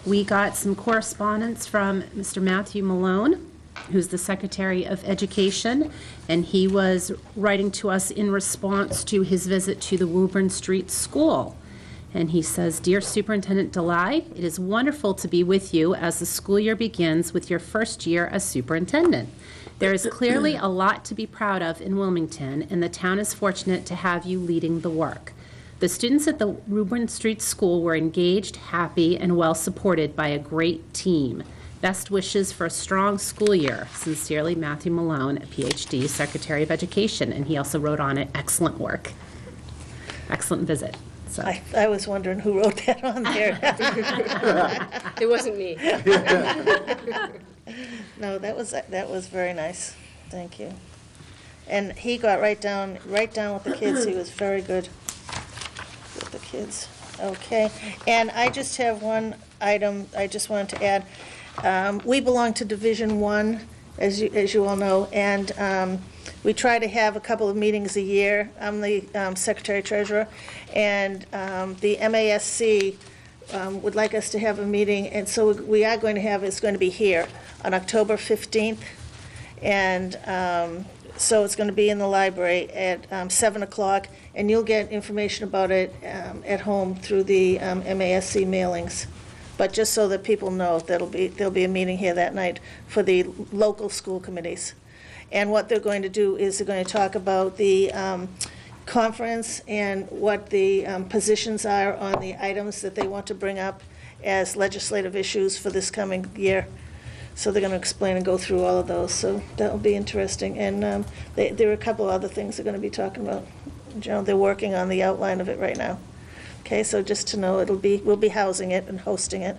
We got some correspondence from Mr. Matthew Malone, who's the Secretary of Education, and he was writing to us in response to his visit to the Woburn Street School. And he says, "Dear Superintendent Delay, it is wonderful to be with you as the school year begins with your first year as superintendent. There is clearly a lot to be proud of in Wilmington, and the town is fortunate to have you leading the work. The students at the Woburn Street School were engaged, happy, and well supported by a great team. Best wishes for a strong school year. Sincerely, Matthew Malone, PhD, Secretary of Education." And he also wrote on it, "Excellent work." Excellent visit. So. I was wondering who wrote that on there. It wasn't me. No, that was very nice. Thank you. And he got right down with the kids. He was very good with the kids. Okay. And I just have one item I just wanted to add. We belong to Division 1, as you all know, and we try to have a couple of meetings a year. I'm the Secretary-Treasurer, and the MASC would like us to have a meeting, and so we are going to have, it's going to be here on October 15th, and so it's going to be in the library at 7 o'clock, and you'll get information about it at home through the MASC mailings. But just so that people know, there'll be a meeting here that night for the local school committees. And what they're going to do is they're going to talk about the conference and what the positions are on the items that they want to bring up as legislative issues for this coming year. So they're going to explain and go through all of those, so that'll be interesting. And there are a couple of other things they're going to be talking about. They're working on the outline of it right now. Okay, so just to know, we'll be housing it and hosting it.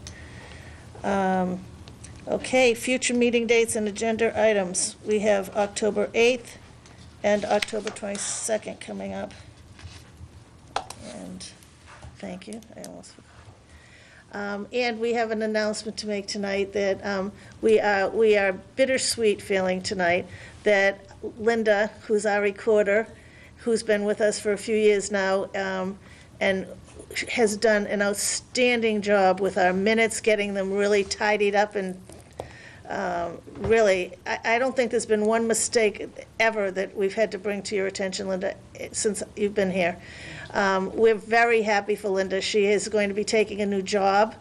Okay, future meeting dates and agenda items. We have October 8th and October 22nd coming up. And, thank you, I almost forgot. And we have an announcement to make tonight that we are bittersweet feeling tonight that Linda, who's our recorder, who's been with us for a few years now, and has done an outstanding job with our minutes, getting them really tidied up, and really, I don't think there's been one mistake ever that we've had to bring to your attention, Linda, since you've been here. We're very happy for Linda. She is going to be taking a new job,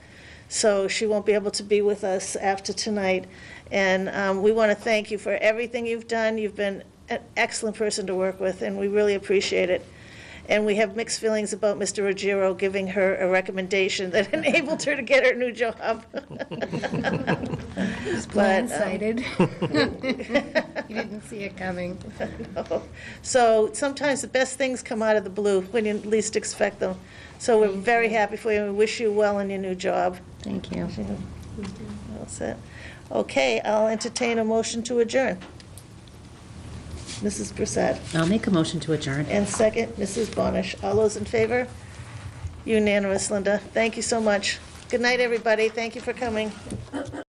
so she won't be able to be with us after tonight. And we want to thank you for everything you've done. You've been an excellent person to work with, and we really appreciate it. And we have mixed feelings about Mr. Ruggiero giving her a recommendation that enabled her to get her new job. Blindsided. You didn't see it coming. So sometimes the best things come out of the blue when you least expect them. So we're very happy for you and we wish you well in your new job. Thank you. All set. Okay, I'll entertain a motion to adjourn. Mrs. Brissette. I'll make a motion to adjourn. And second, Mrs. Bonish. All those in favor? Unanimous, Linda. Thank you so much. Good night, everybody. Thank you for coming.